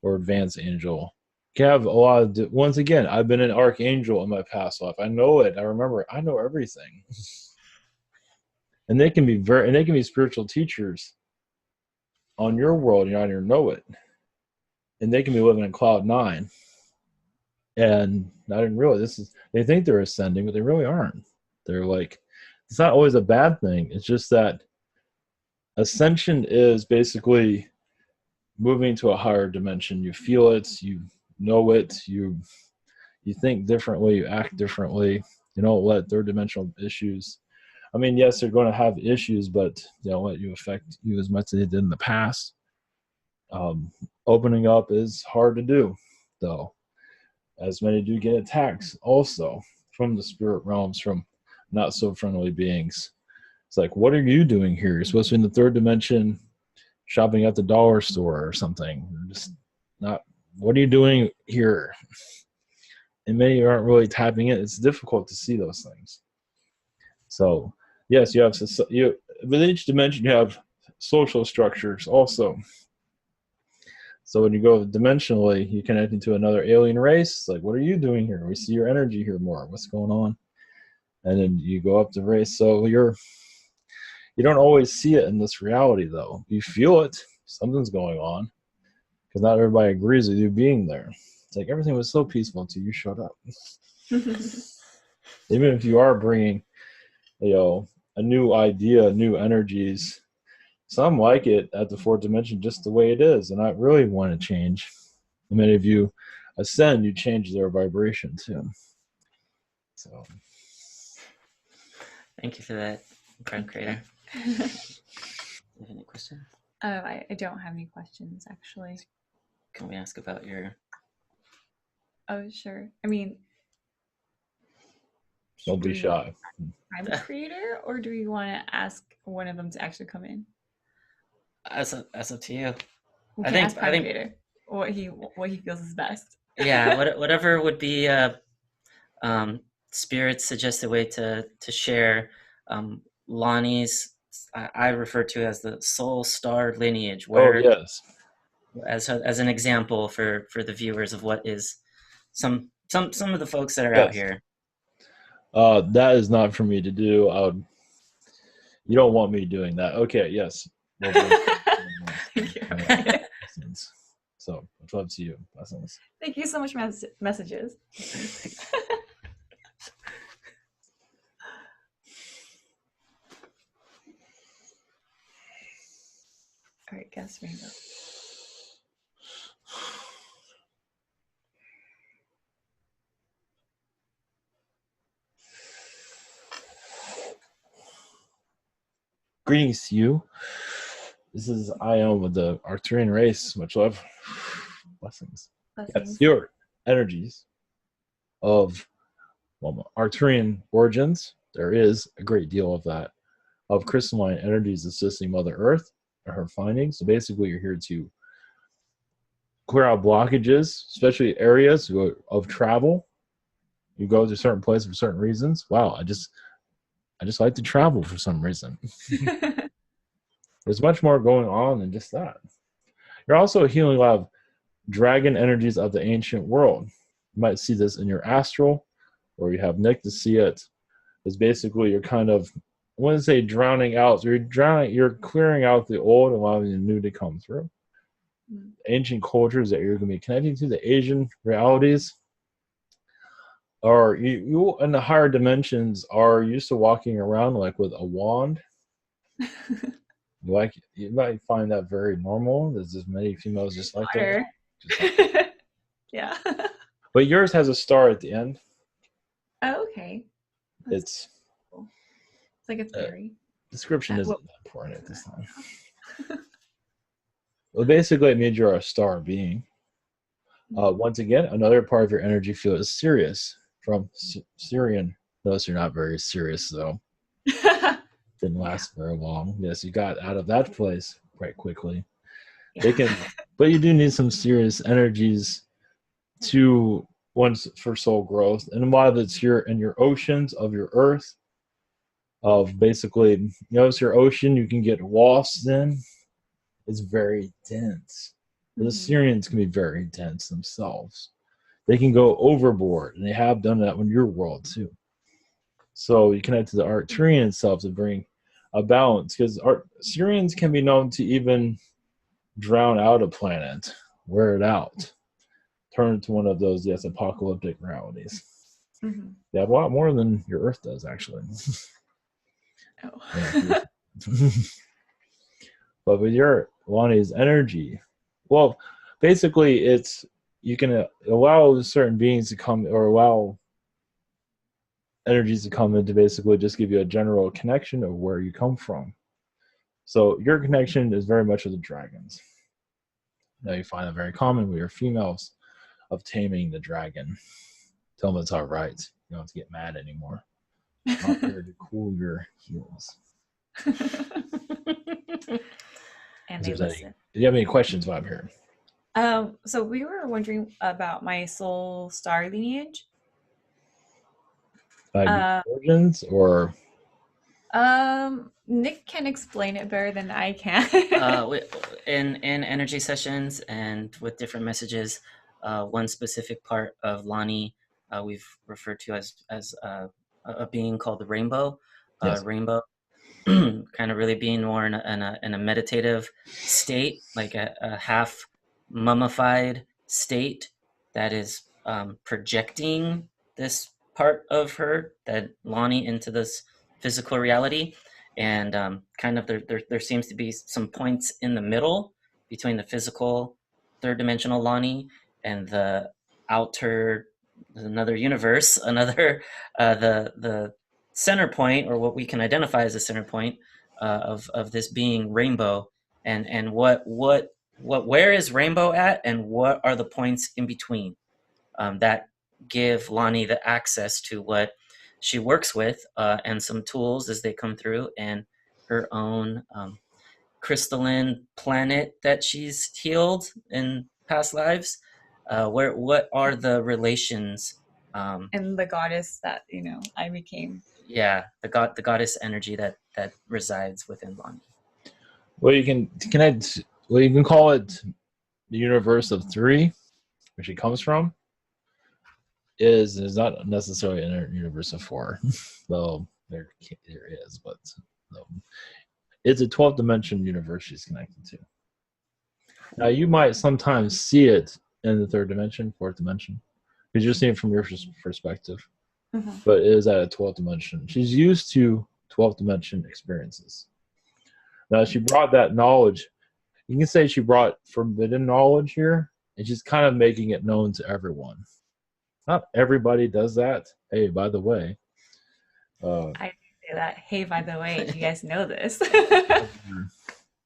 or advanced angel. Can have a lot of. Once again, I've been an archangel in my past life. I know it. I remember. I know everything. And they can be spiritual teachers on your world. You don't even know it. And they can be living in cloud 9. And I didn't realize they think they're ascending, but they really aren't. They're like, it's not always a bad thing. It's just that ascension is basically moving to a higher dimension. You feel it, you know it, you think differently, you act differently. You don't let third dimensional issues. I mean, yes, they're going to have issues, but they don't let you affect you as much as they did in the past. Opening up is hard to do, though, as many do get attacks also from the spirit realms, from not so friendly beings. It's like, what are you doing here? You're supposed to be in the third dimension, shopping at the dollar store or something. Just not. What are you doing here? And many aren't really tapping it. It's difficult to see those things. So, yes, you have with each dimension you have social structures also. So when you go dimensionally, you connect into another alien race. It's like, what are you doing here? We see your energy here more. What's going on? And then you go up the race. So you don't always see it in this reality, though. You feel it. Something's going on. Because not everybody agrees with you being there. It's like everything was so peaceful until you showed up. Even if you are bringing, a new idea, new energies, some like it at the fourth dimension just the way it is, and not really want to change. And many of you ascend, you change their vibration too. So, thank you for that, Prime Creator. You have any questions? I don't have any questions, actually. Can we ask about your? Oh, sure. I mean, don't be shy. I'm a creator, or do you want to ask one of them to actually come in? That's up to you. I think Creator what he feels is best. Yeah, whatever would be Spirit's suggested way to share Lonnie's. I refer to as the soul star lineage. Where, yes. As an example for the viewers of what is some of the folks that are out here. That is not for me to do. You don't want me doing that. Okay, yes. Thank you. So it's up to you. Blessings. Thank you so much for messages. All right, guess rainbow. Greetings to you. This is Ion with the Arcturian race. Much love. Blessings. Yes, your energies of Arcturian origins. There is a great deal of that, of crystalline energies assisting Mother Earth and her findings. So basically, you're here to clear out blockages, especially areas of travel. You go to certain places for certain reasons. Wow, I just like to travel for some reason. There's much more going on than just that. You're also healing a lot of dragon energies of the ancient world. You might see this in your astral, or you have Nick to see it. It's basically you're kind of wouldn't say drowning out. So you're clearing out the old, allowing the new to come through. Ancient cultures that you're going to be connecting to, the Asian realities, or you in the higher dimensions are used to walking around like with a wand. Like you might find that very normal. There's as many females just like that. Yeah. But yours has a star at the end. Oh, okay. It's Cool. It's like a fairy. description isn't that important at this time. Well, basically, it means you're a star being. Once again, another part of your energy field is Sirius from Sirian. Notice you're not very serious, though. Didn't last very long. Yes, you got out of that place quite quickly. They can, but you do need some serious energies to once for soul growth, and a lot of it's here in your oceans of your earth. Of basically, notice your ocean, you can get lost in. It's very dense. The Syrians can be very dense themselves. They can go overboard, and they have done that in your world too. So you connect to the Arcturian self to bring a balance, because Syrians can be known to even drown out a planet, wear it out, turn into one of those apocalyptic realities. They have a lot more than your Earth does, actually. Oh. But with your Lonnie's energy, well, basically it's you can allow certain beings to come, or allow energies to come in to basically just give you a general connection of where you come from. So your connection is very much with the dragons. Now you find it very common with your females of taming the dragon. Tell them it's all right. You don't have to get mad anymore. Not there to cool your heels. And they listen. Do you have any questions while I'm here? So we were wondering about my soul star lineage. Origins or? Nick can explain it better than I can. In energy sessions and with different messages, one specific part of Lonnie we've referred to as a being called the rainbow. Yes. Rainbow kind of really being more in a meditative state, like a half mummified state that is projecting this part of her, that Lonnie, into this physical reality. And kind of there seems to be some points in the middle between the physical third dimensional Lonnie and the outer, another universe, another the center point, or what we can identify as the center point of this being Rainbow. And where is Rainbow at, and what are the points in between that give Lonnie the access to what she works with, and some tools as they come through, and her own crystalline planet that she's healed in past lives. What are the relations? And the goddess that I became. Yeah, the goddess energy that resides within Lonnie. Well, you can connect. Well, you can call it the universe of three, where she comes from. Is not necessarily in a universe of four, though there is, but no. It's a 12th dimension universe she's connected to. Now you might sometimes see it in the third dimension, fourth dimension, because you're seeing it from your perspective. But it is at a 12th dimension. She's used to 12th dimension experiences. Now she brought that knowledge. You can say she brought forbidden knowledge here, and she's kind of making it known to everyone. Not everybody does that. Hey, by the way. I say that. Hey, by the way, you guys know this.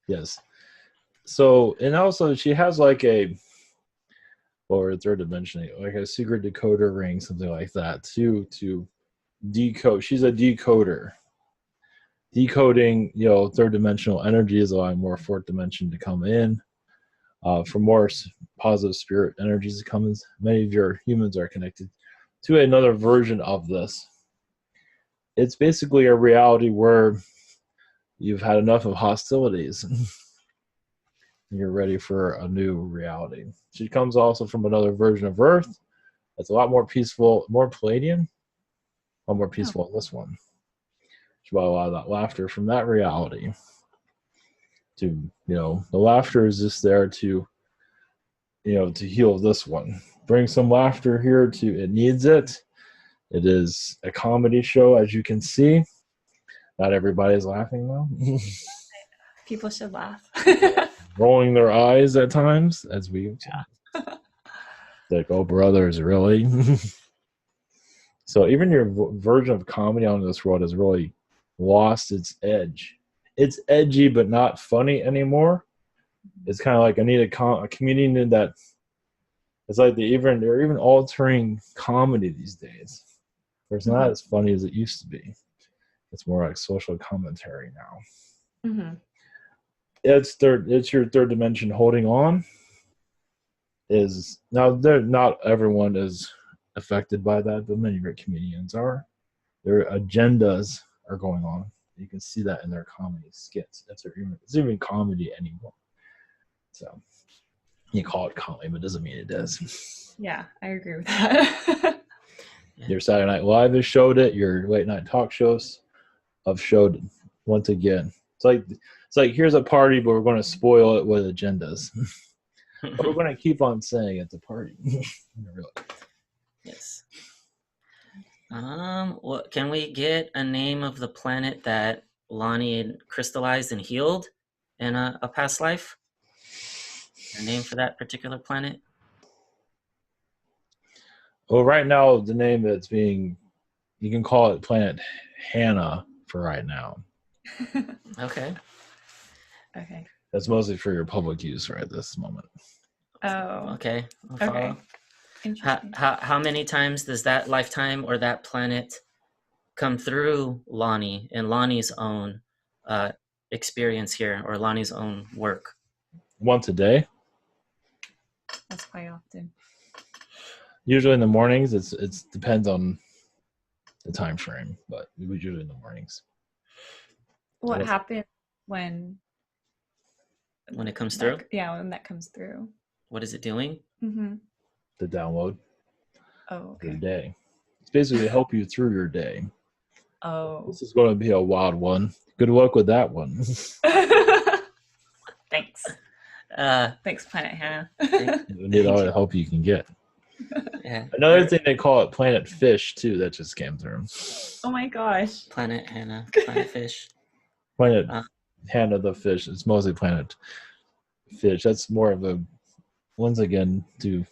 Yes. So, and also she has like or third dimension, like a secret decoder ring, something like that, to decode. She's a decoder. Decoding, third dimensional energy is allowing more fourth dimension to come in. For more positive spirit energies to come in. Many of your humans are connected to another version of this. It's basically a reality where you've had enough of hostilities. You're ready for a new reality. She comes also from another version of Earth that's a lot more peaceful, more Palladian, a lot more peaceful than this one. by a lot of that laughter from that reality. To the laughter is just there to to heal this one. Bring some laughter here it needs it. It is a comedy show, as you can see. Not everybody's laughing though. People should laugh. Rolling their eyes at times as we like, oh brothers, really? So even your version of comedy on this world has really lost its edge. It's edgy but not funny anymore. It's kind of like I need a comedian that it's like they're even altering comedy these days. It's not as funny as it used to be. It's more like social commentary now. Mm-hmm. It's your third dimension holding on. Is now not everyone is affected by that, but many great comedians are. Their agendas are going on. You can see that in their comedy skits. It's even comedy anymore. So you call it comedy, but it doesn't mean it is. Yeah, I agree with that. Your Saturday Night Live has showed it. Your late night talk shows have showed it once again. It's like here's a party, but we're going to spoil it with agendas. But we're going to keep on saying it's a party. Really. Yes. Can we get a name of the planet that Lonnie had crystallized and healed in a past life? A name for that particular planet? Well, right now, the name that's you can call it Planet Hannah for right now. Okay. Okay. That's mostly for your public use right at this moment. Oh. Okay. I'll follow. Okay. Interesting. How many times does that lifetime or that planet come through Lonnie and Lonnie's own experience here, or Lonnie's own work? Once a day. That's quite often. Usually in the mornings. It depends on the time frame, but usually in the mornings. What happens when it comes through? When that comes through. What is it doing? Mm-hmm. The download. Oh, okay. Your day. It's basically to help you through your day. Oh. This is going to be a wild one. Good luck with that one. Thanks. Thanks, Planet Hannah. You need all the help you can get. Yeah. Another thing they call it Planet Fish too. That just came through. Oh my gosh. Planet Hannah. Planet Fish. Planet Hannah the fish. It's mostly Planet Fish. That's more of a once again to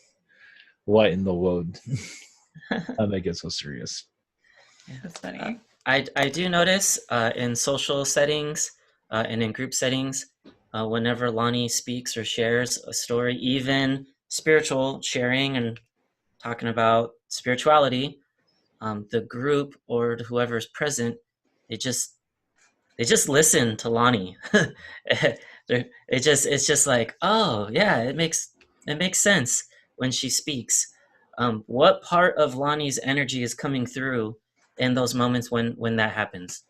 lighten the load. Not make it so serious. Yeah. That's funny. I do notice in social settings and in group settings, whenever Lonnie speaks or shares a story, even spiritual sharing and talking about spirituality, the group or whoever is present, they just listen to Lonnie. It's just like, oh yeah, it makes sense when she speaks. What part of Lonnie's energy is coming through in those moments when that happens?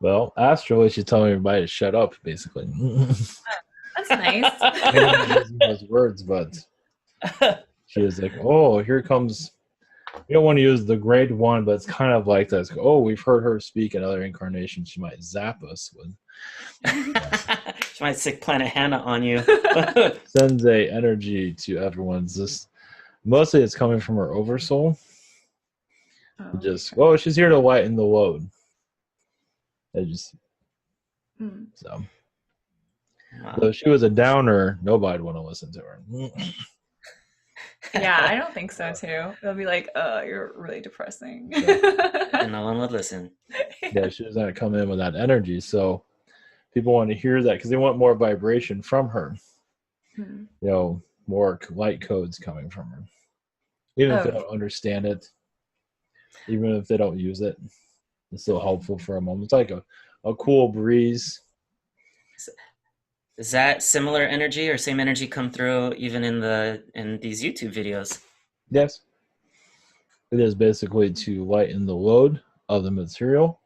Well, astrally, she's telling everybody to shut up, basically. That's nice. I don't know using those words, but she was like, "Oh, here comes." You don't want to use the grade one, but it's kind of like that. It's like, oh, we've heard her speak in other incarnations. She might zap us with. She might sick Planet Hannah on you. Sends a energy to everyone's. Just mostly, it's coming from her oversoul. She's here to lighten the load. So. Wow. So if she was a downer, nobody'd want to listen to her. Yeah, I don't think so too. They'll be like, you're really depressing. And no one would listen. Yeah, she was going to come in with that energy. So people want to hear that because they want more vibration from her. More light codes coming from her. Even if they don't understand it, even if they don't use it, it's still helpful for a moment. It's like a cool breeze. Is that similar energy or same energy come through even in these YouTube videos? Yes. It is basically to lighten the load of the material.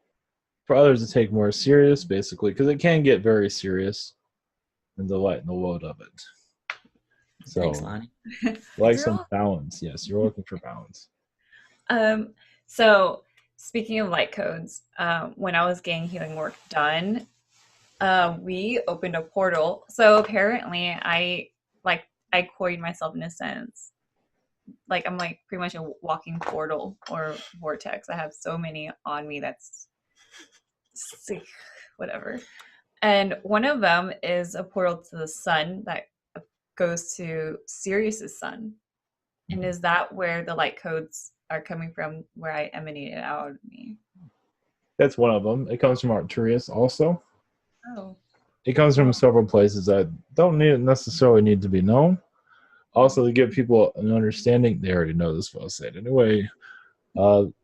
For others to take more serious, basically, because it can get very serious, and to lighten the load of it. So, thanks, Lonnie. Like some balance. Yes, you're looking for balance. speaking of light codes, when I was getting healing work done, we opened a portal. So apparently, I coined myself in a sense. Like I'm like pretty much a walking portal or vortex. I have so many on me that's sick, whatever. And one of them is a portal to the sun that goes to Sirius's sun. And is that where the light codes are coming from, where I emanated out of me? That's one of them. It comes from Arcturus also. Oh. It comes from several places that don't necessarily need to be known. Also, to give people an understanding, they already know this, but I'll say it anyway.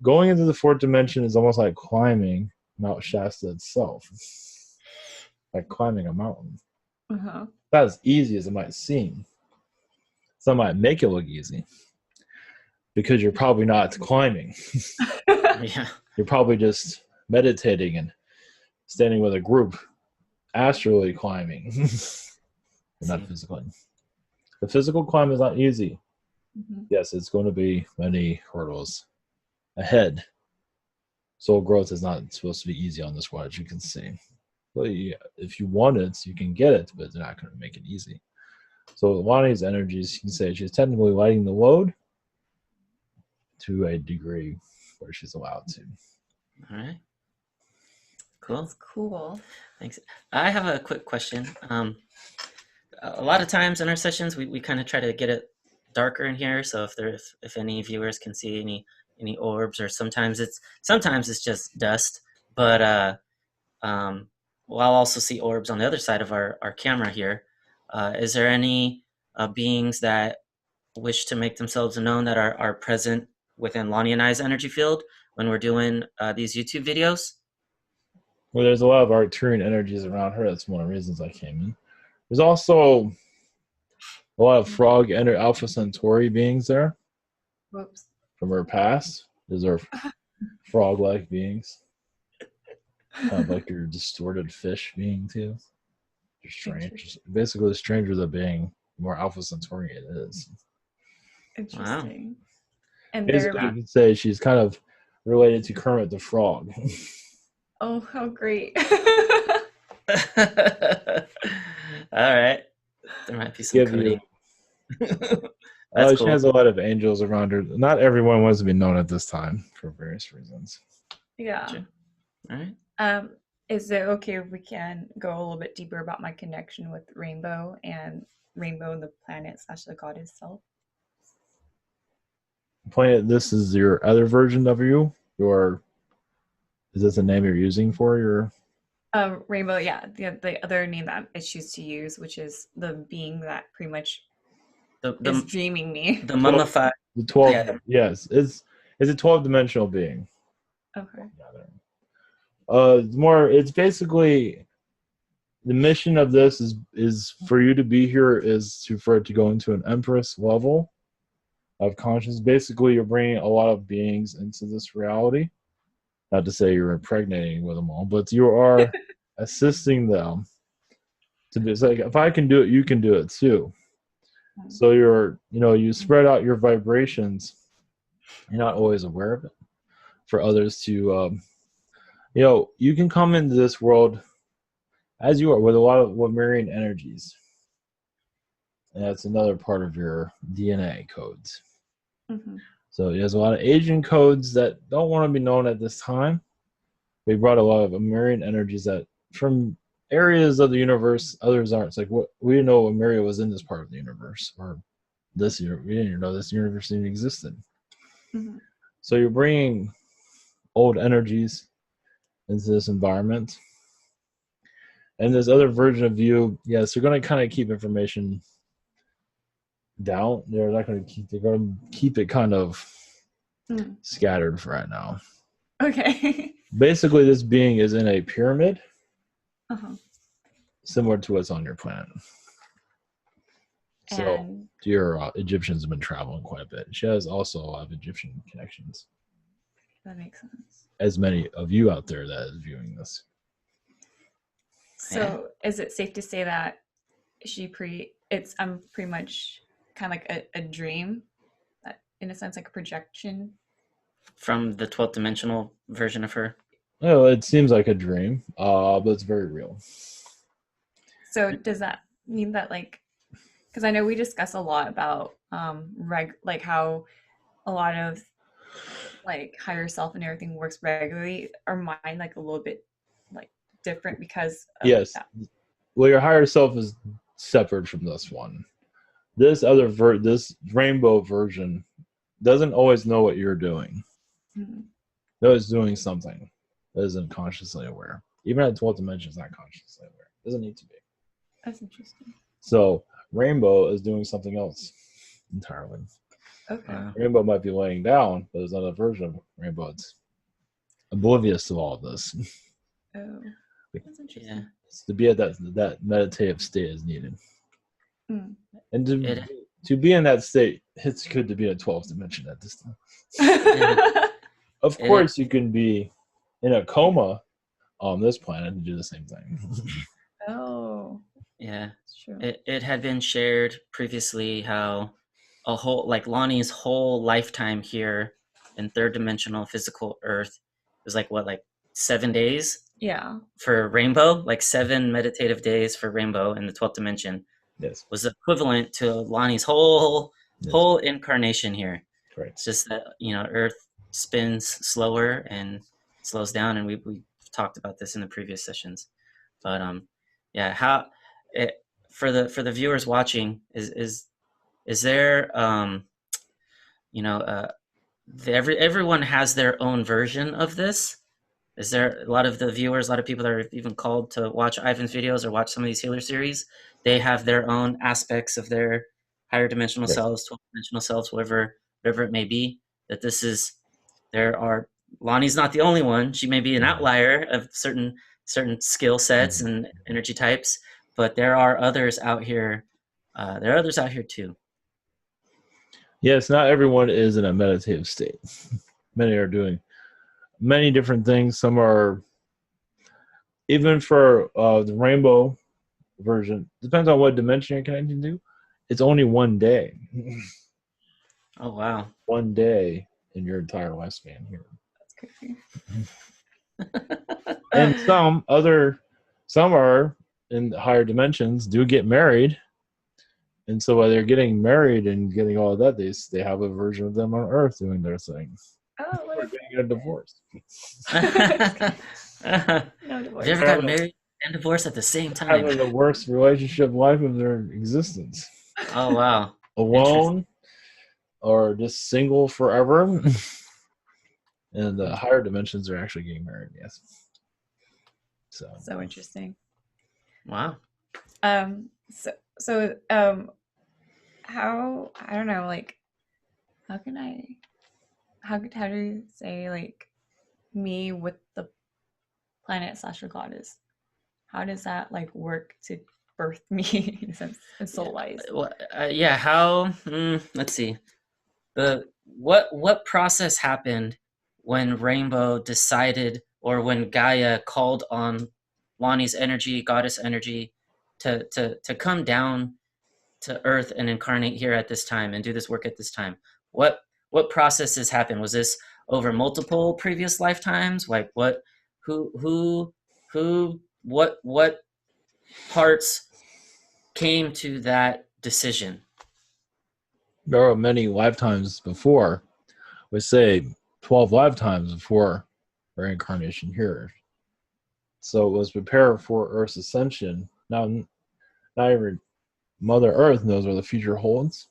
Going into the fourth dimension is almost like climbing Mount Shasta itself. It's like climbing a mountain. Uh-huh. Not as easy as it might seem. Some might make it look easy because you're probably not climbing. Yeah. You're probably just meditating and standing with a group, astrally climbing, not physically. The physical climb is not easy. Mhm. Yes, it's going to be many hurdles ahead. Soul growth is not supposed to be easy on this one, as you can see. But yeah, if you want it, you can get it, but it's not going to make it easy. So Lonnie's energies, you can say she's technically lighting the load to a degree where she's allowed to. All right. Cool. That's cool. Thanks. I have a quick question. A lot of times in our sessions, we kind of try to get it darker in here. So if any viewers can see any orbs, or sometimes it's just dust. But I'll also see orbs on the other side of our camera here. Is there any beings that wish to make themselves known that are present within Lonnie and I's energy field when we're doing these YouTube videos? Well, there's a lot of Arcturian energies around her. That's one of the reasons I came in. There's also a lot of frog and Alpha Centauri beings there. Whoops. From her past. These are frog-like beings. Kind of like your distorted fish being too. You're strange. Basically, the stranger the being, the more Alpha Centauri it is. Interesting. Wow. And basically, you could say she's kind of related to Kermit the Frog. Oh, how great. All right. There might be some coding. That's cool. She has a lot of angels around her. Not everyone wants to be known at this time for various reasons. Yeah. Gotcha. All right. Is it okay if we can go a little bit deeper about my connection with Rainbow and the planet / the god itself? Planet, this is your other version of you? Or is this a name you're using for your... Rainbow, yeah. The other name that I choose to use, which is the being that pretty much is dreaming me. The mummified. The 12, yeah. Yes. It's a 12-dimensional being. Okay. It's basically the mission of this is for you to be here for it to go into an Empress level of consciousness. Basically, you're bringing a lot of beings into this reality. Not to say you're impregnating with them all, but you are assisting them to be. It's like, if I can do it, you can do it too. So you spread out your vibrations. You're not always aware of it. For others to, you can come into this world as you are with a lot of Lemurian energies. And that's another part of your DNA codes. Mm-hmm. So there's a lot of Asian codes that don't want to be known at this time. We brought a lot of Lemurian energies that from areas of the universe others aren't. It's like, what we didn't know Lemuria was in this part of the universe, or this year we didn't even know this universe even existed. Mm-hmm. So you're bringing old energies into this environment. And this other version of you, yes, they're going to kind of keep information down. They're going to keep it kind of scattered for right now. Okay. Basically, this being is in a pyramid, similar to what's on your planet. So your Egyptians have been traveling quite a bit. She has also a lot of Egyptian connections. That makes sense. As many of you out there that is viewing this. So is it safe to say that I'm pretty much kind of like a dream, in a sense, like a projection from the 12th dimensional version of her. Well, it seems like a dream, but it's very real. So does that mean that like, because I know we discuss a lot about like how a lot of like higher self and everything works regularly. Are mine like a little bit like different because of Yes. that? Well, your higher self is separate from this one. This this rainbow version doesn't always know what you're doing. Mhm. No, it's doing something that isn't consciously aware. Even at 12th dimension, it's not consciously aware. It doesn't need to be. That's interesting. So Rainbow is doing something else entirely. Okay. Wow. Rainbow might be laying down, but there's another version of Rainbow that's oblivious of all of this. Oh, that's interesting. Yeah. To be at that meditative state is needed. Mm. And to be in that state, it's good to be in 12th dimension at this time. Of course, you can be in a coma on this planet and do the same thing. Oh, Yeah. that's true. It had been shared previously how a whole, like Lonnie's whole lifetime here in third dimensional physical Earth was like what, like 7 days Yeah. for Rainbow, like 7 meditative days for Rainbow in the 12th dimension Yes. was equivalent to Lonnie's whole incarnation here. Right. It's just that, you know, Earth spins slower and slows down, and we talked about this in the previous sessions. But yeah, how it, for the viewers watching, is there you know, everyone has their own version of this? Is there a lot of the viewers, a lot of people that are even called to watch Ivan's videos or watch some of these healer series, they have their own aspects of their higher dimensional Yes. selves, 12 dimensional selves, whatever it may be, that this is, Lonnie's not the only one. She may be an outlier of certain skill sets and energy types, but there are others out here. There are others out here too. Yes, not everyone is in a meditative state. Many are doing many different things. Some are, even for the rainbow version, depends on what dimension you're connecting to. It's only 1 day. Oh, wow. 1 day in your entire lifespan here. That's crazy. And some are in higher dimensions do get married. And so while they're getting married and getting all of that, they have a version of them on Earth doing their thing. Oh, Or what getting a divorce. no Have divorce. you ever got married and divorced at the same time? Having the worst relationship life of their existence. Oh, wow. Alone or just single forever. And the higher dimensions are actually getting married, yes. So interesting. Wow. So how, I don't know, like how do you say like me with the planet / goddess? How does that like work to birth me in a sense, soul wise? Well, yeah. How? Let's see. What process happened when Rainbow decided, or when Gaia called on Lonnie's energy, goddess energy, to come down to Earth and incarnate here at this time and do this work at this time? What processes happened? Was this over multiple previous lifetimes? Like what parts came to that decision? There are many lifetimes before, we say 12 lifetimes before our incarnation here. So it was prepared for Earth's ascension. Now, not even Mother Earth knows what the future holds.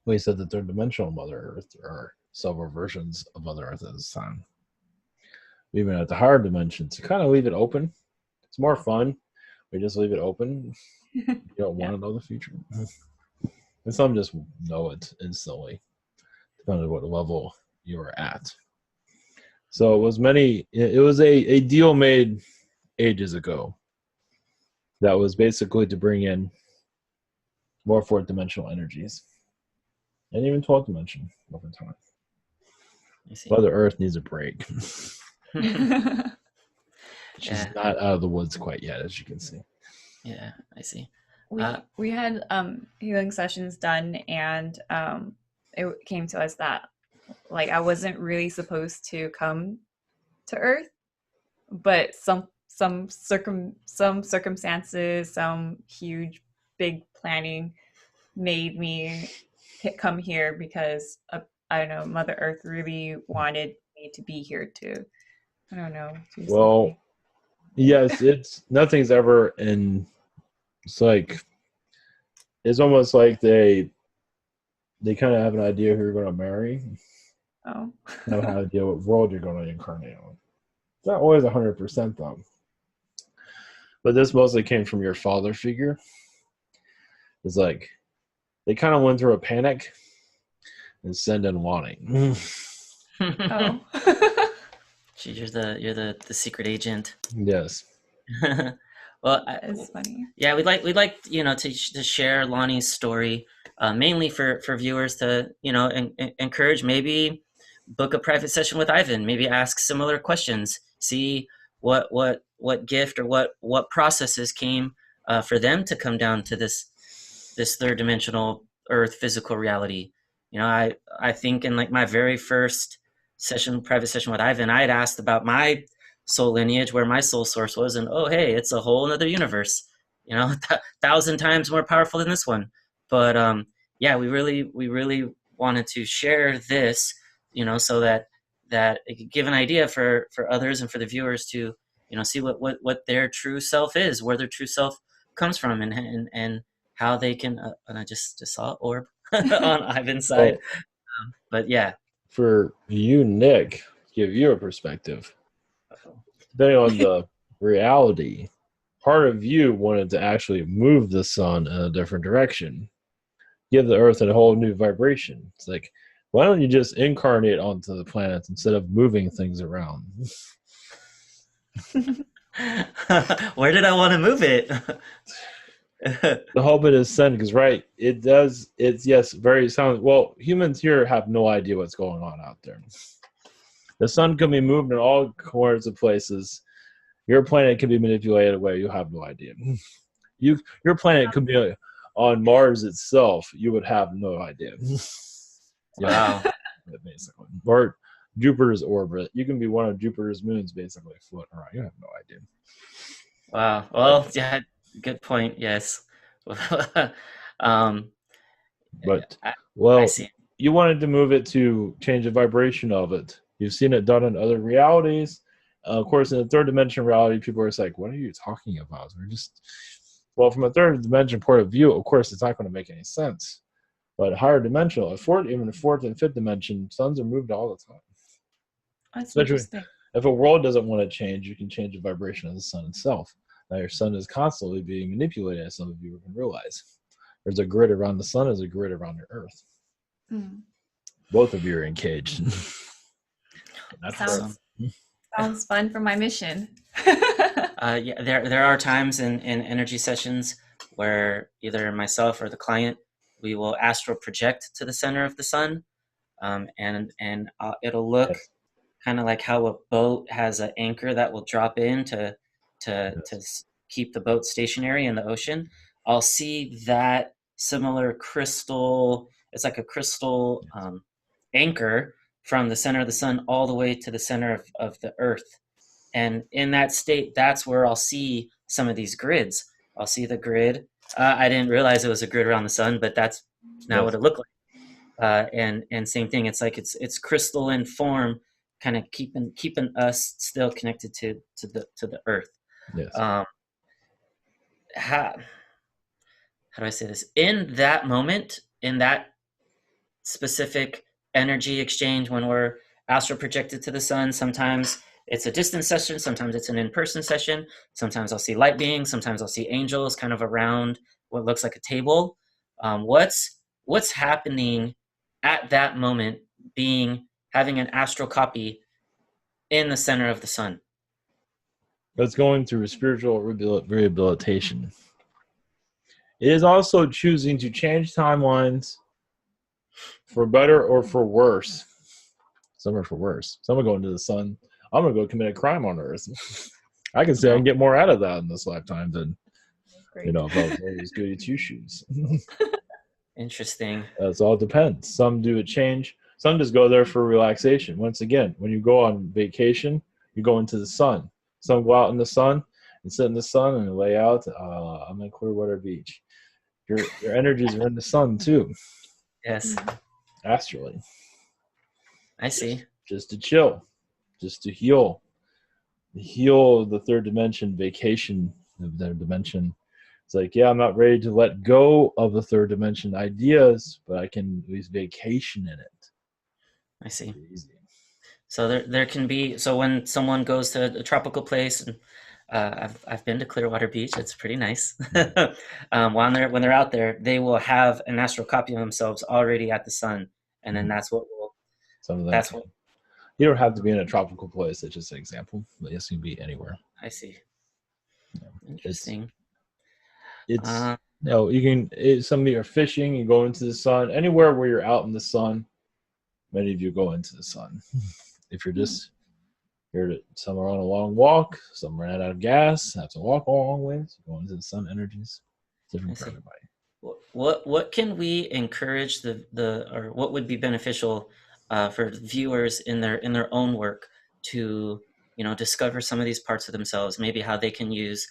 We said the third dimensional Mother Earth, there are several versions of Mother Earth at this time. Even at the higher dimensions, you kind of leave it open. It's more fun. We just leave it open. You don't want to know the future. And some just know it instantly, depending on what level you're at. So it was a deal made ages ago that was basically to bring in more fourth dimensional energies. And even 12th dimension over time. Mother Earth needs a break. She's not out of the woods quite yet, as you can see. Yeah, I see. We had healing sessions done, and it came to us that like I wasn't really supposed to come to Earth, but some circumstances, some huge big planning made me come here because I don't know, Mother Earth really wanted me to be here to, I don't know, do Well, something. yes, it's nothing's ever in. It's like it's almost like they kind of have an idea who you're going to marry, Oh. have an idea what world you're going to incarnate on. It's not always 100% though. But this mostly came from your father figure. It's like they kind of went through a panic and send in wanting. Oh. Gee, you're the secret agent. Yes. Well, It's funny. yeah, we'd like to share Lonnie's story, mainly for viewers to encourage, maybe book a private session with Ivan, maybe ask similar questions, see what gift or what processes came for them to come down to this third dimensional Earth physical reality. I think in like my very first private session with Ivan, I had asked about my soul lineage, where my soul source was, and oh hey, it's a whole other universe, 1,000 times more powerful than this one. But yeah, we really wanted to share this, so that it could give an idea for others and for the viewers to see what their true self is, where their true self comes from, and how they can and I just saw orb on Ivan's side. But yeah, for you, Nick, give you a perspective. Depending on the reality, part of you wanted to actually move the sun in a different direction, give the earth a whole new vibration. It's like, why don't you just incarnate onto the planets instead of moving things around? Where did I want to move it? The whole bit is sin, because right, it's yes, very sounds well, humans here have no idea what's going on out there. The sun can be moved in all corners of places. Your planet can be manipulated away. You have no idea. Your planet could be on Mars itself. You would have no idea. Wow. Basically, or Jupiter's orbit. You can be one of Jupiter's moons, basically floating around. You have no idea. Wow. Well, yeah. Good point. Yes. But I see. You wanted to move it to change the vibration of it. You've seen it done in other realities. Of course, in the third dimension reality, people are like, "What are you talking about?" From a third dimension point of view, of course, it's not going to make any sense. But higher dimensional, even the fourth and fifth dimension, suns are moved all the time. That's interesting. If a world doesn't want to change, you can change the vibration of the sun itself. Now your sun is constantly being manipulated, as some of you can realize. There's a grid around the sun, there's a grid around the earth. Both of you are engaged. Sounds fun for my mission. Yeah, there are times in energy sessions where either myself or the client, we will astral project to the center of the sun, and it'll look kind of like how a boat has an anchor that will drop in to keep the boat stationary in the ocean. I'll see that similar crystal. It's like a crystal anchor from the center of the sun all the way to the center of the earth. And in that state, that's where I'll see some of these grids. I'll see the grid. I didn't realize it was a grid around the sun, but that's now what it looked like. And same thing. It's like it's crystalline form, kind of keeping us still connected to the earth. Yes. How do I say this? In that moment, in that specific energy exchange, when we're astral projected to the sun, sometimes it's a distance session, sometimes it's an in-person session, sometimes I'll see light beings, sometimes I'll see angels kind of around what looks like a table. What's happening at that moment, having an astral copy in the center of the sun? That's going through spiritual rehabilitation. It is also choosing to change timelines for better or for worse. Some are for worse. Some are going to the sun. I'm going to go commit a crime on Earth. I can say I can get more out of that in this lifetime than, if I was always goody two shoes. Interesting. It all depends. Some do a change. Some just go there for relaxation. Once again, when you go on vacation, you go into the sun. Some go out in the sun and sit in the sun and lay out. I'm in Clearwater Beach. Your energies are in the sun too, Yes, astrally. I see. Just to chill, just to heal the third dimension, vacation of their dimension. It's like, yeah, I'm not ready to let go of the third dimension ideas, but I can at least vacation in it. I see. Easy. So there can be, so when someone goes to a tropical place, and I've been to Clearwater Beach, it's pretty nice. When they're out there, they will have an astral copy of themselves already at the sun, and then that's what will. Some of them. That's what. You don't have to be in a tropical place. That's just an example. But yes, you can be anywhere. I see. Yeah. Interesting. It's you can. Some of you are fishing. You go into the sun. Anywhere where you're out in the sun, many of you go into the sun. If you're just some are on a long walk, some ran out of gas, have to walk a long ways, go into the sun energies. It's different for everybody. What can we encourage or what would be beneficial for viewers in their own work to discover some of these parts of themselves, maybe how they can use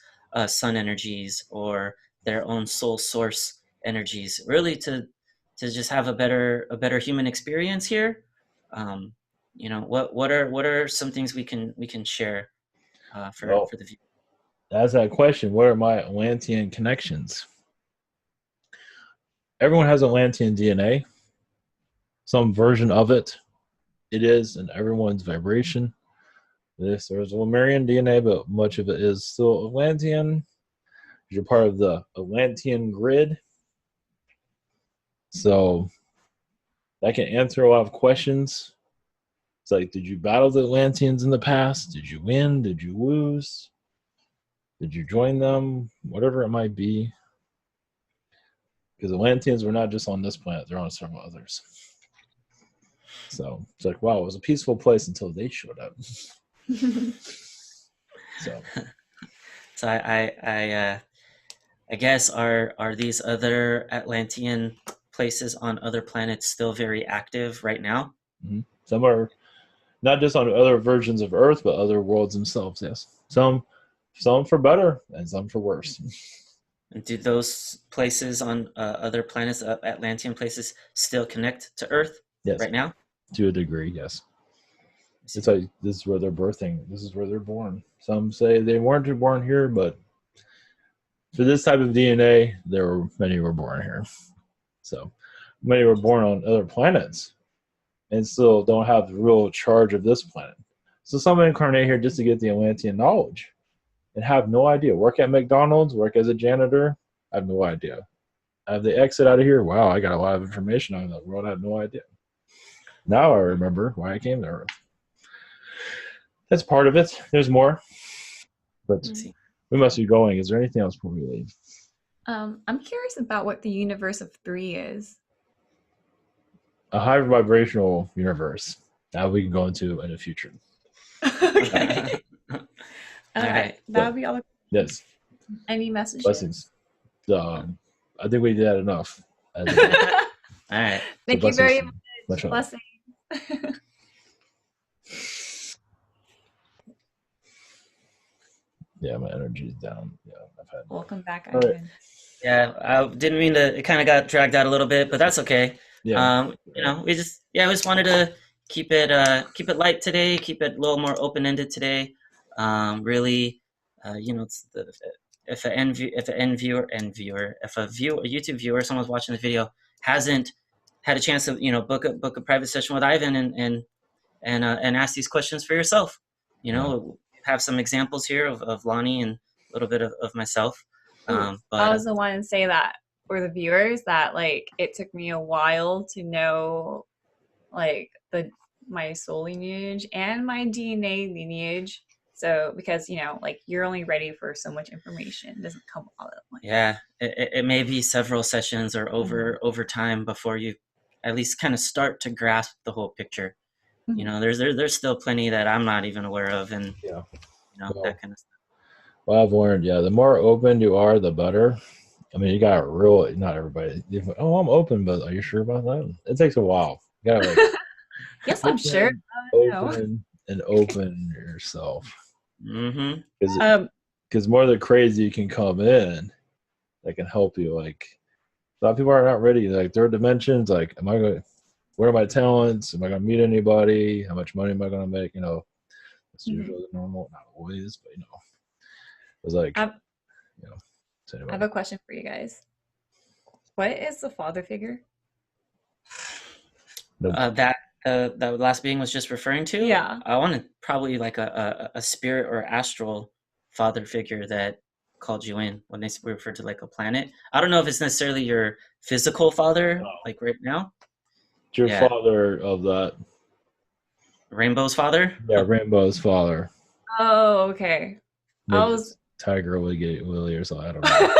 sun energies or their own soul source energies, really to just have a better human experience here. What are some things we can share for the viewer? That's that question. What are my Atlantean connections? Everyone has Atlantean DNA. Some version of it is in everyone's vibration. There's Lemurian DNA, but much of it is still Atlantean. You're part of the Atlantean grid. So that can answer a lot of questions. It's like, did you battle the Atlanteans in the past? Did you win? Did you lose? Did you join them? Whatever it might be. Because Atlanteans were not just on this planet, they're on several others. So it's like, wow, it was a peaceful place until they showed up. So I guess are these other Atlantean places on other planets still very active right now? Mm-hmm. Some are not just on other versions of Earth, but other worlds themselves. Yes, some for better and some for worse. And do those places on other planets, Atlantean places, still connect to Earth right now? To a degree, yes. It's like this is where they're birthing. This is where they're born. Some say they weren't born here, but for this type of DNA, many were born here. So many were born on other planets and still don't have the real charge of this planet. So some incarnate here just to get the Atlantean knowledge and have no idea. Work at McDonald's, work as a janitor, I have no idea. I have the exit out of here. Wow, I got a lot of information on the world. I have no idea. Now I remember why I came to Earth. That's part of it. There's more. But we must be going. Is there anything else before we leave? I'm curious about what the universe of 3 is. A high vibrational universe that we can go into in the future. Okay. All right. That would be all. Yes. Any messages? Blessings. I think we did that enough. All right. Thank you very much. Blessings. Yeah, my energy is down. Yeah, Welcome back, Ivan. Right. Yeah, I didn't mean to. It kind of got dragged out a little bit, but that's okay. Yeah. We just wanted to keep it light today, keep it a little more open ended today. Really, it's if a YouTube viewer, someone's watching the video, hasn't had a chance to book a private session with Ivan and ask these questions for yourself. Have some examples here of Lonnie and a little bit of myself. But I was the one to say that for the viewers that it took me a while to know my soul lineage and my DNA lineage. So because you're only ready for so much information, it doesn't come all at once. Yeah, it may be several sessions or over time before you at least kind of start to grasp the whole picture. There's still plenty that I'm not even aware of, and that kind of stuff. Well, I've learned, the more open you are, the better. I mean, you got not everybody. I'm open, but are you sure about that? It takes a while. You gotta Yes, I'm sure. No. Open yourself. Mm-hmm. Because more than crazy can come in that can help you. Like a lot of people are not ready. Like third dimensions, like what are my talents? Am I gonna meet anybody? How much money am I gonna make? It's usually normal, not always, but it's like so anyway. I have a question for you guys. What is the father figure? That last being was just referring to? Yeah. I wanted probably like a spirit or astral father figure that called you in when they refer to like a planet. I don't know if it's necessarily your physical father, like right now. It's your father of that. Rainbow's father? Yeah, Rainbow's father. Oh, okay. Maybe it's Tiger Willie or something. I don't know.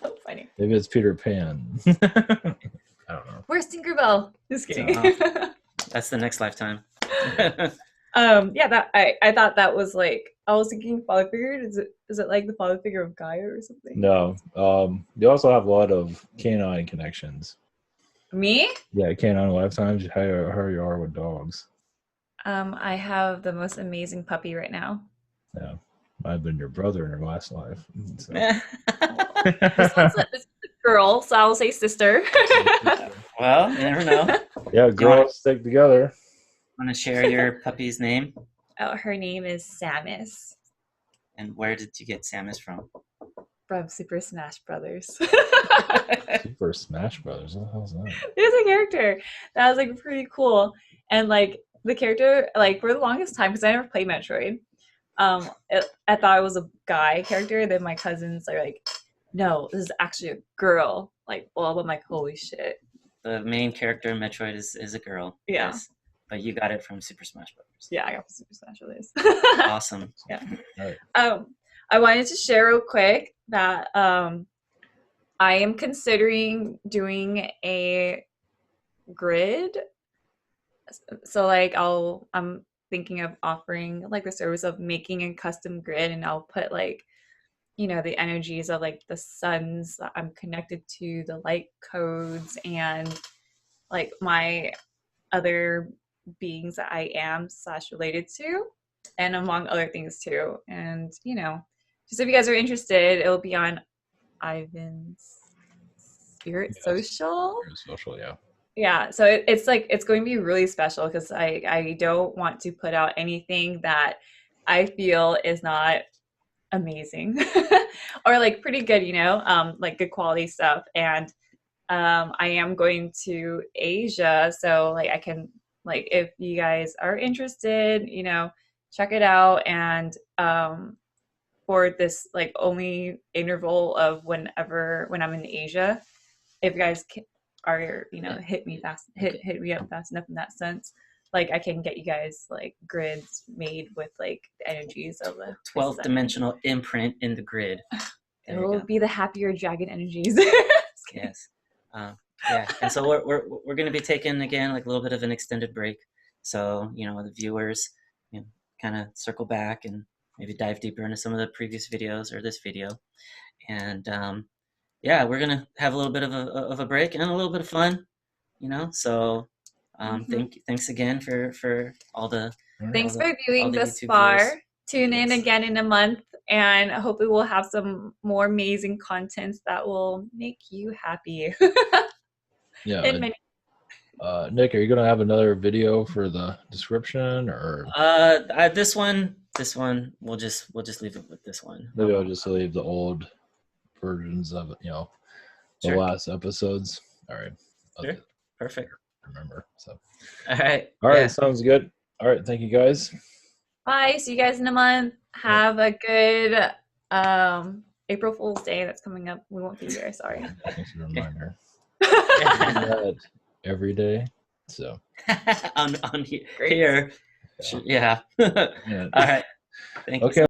So funny. Maybe it's Peter Pan. I don't know. Where's Tinkerbell? Just kidding. That's the next lifetime. That I thought that was like, I was thinking father figure. Is it like the father figure of Gaia or something? No. You also have a lot of canine connections. Me? Yeah, canine lifetimes. How you are with dogs. I have the most amazing puppy right now. Yeah. Might have been your brother in your last life. So. This one's a girl, so I'll say sister. Well, you never know. Yeah, girls stick together. Want to share your puppy's name? Oh, her name is Samus. And where did you get Samus from? From Super Smash Brothers. Super Smash Brothers? What the hell's that? There's a character that was like pretty cool. And like the character, like for the longest time, because I never played Metroid, I thought it was a guy character. Then my cousins are like, no, this is actually a girl. Like, well, I'm like, holy shit. The main character in Metroid is a girl. Yeah. Yes. But you got it from Super Smash Brothers. Yeah, I got Super Smash Brothers. Awesome. Yeah. Right. I wanted to share real quick that I am considering doing a grid. So like I'm thinking of offering like the service of making a custom grid, and I'll put like, the energies of like the suns that I'm connected to, the light codes, and like my other beings that I am / related to, and among other things too. And just if you guys are interested, it'll be on Ivan's Spirit Social. Social, yeah. Yeah, so it's like it's going to be really special because I don't want to put out anything that I feel is not amazing or like pretty good, like good quality stuff. And I am going to Asia, so like I can, like, if you guys are interested, check it out. And for this like only interval of when I'm in Asia, if you guys are hit me up fast enough in that sense, like I can get you guys like grids made with like the energies of the 12th dimensional imprint in the grid. It will be the happier dragon energies. Yes. Yeah, and so we're going to be taking again like a little bit of an extended break, so the viewers kind of circle back and maybe dive deeper into some of the previous videos or this video. And we're gonna have a little bit of a break and a little bit of fun, so thanks again for all the thanks for viewing this far viewers. Tune in again in a month, and hopefully we'll have some more amazing content that will make you happy. Yeah. Nick, are you gonna have another video for the description, or this one we'll just leave it with this one. Maybe I'll just leave the old versions of it, the last episodes. All right. Sure. Perfect. Remember. So all right. Sounds good. All right, thank you guys. Bye. See you guys in a month. Have a good April Fool's Day that's coming up. We won't be here, sorry. Thanks for the reminder. Every day. So on here. Yeah. All right. Thank you.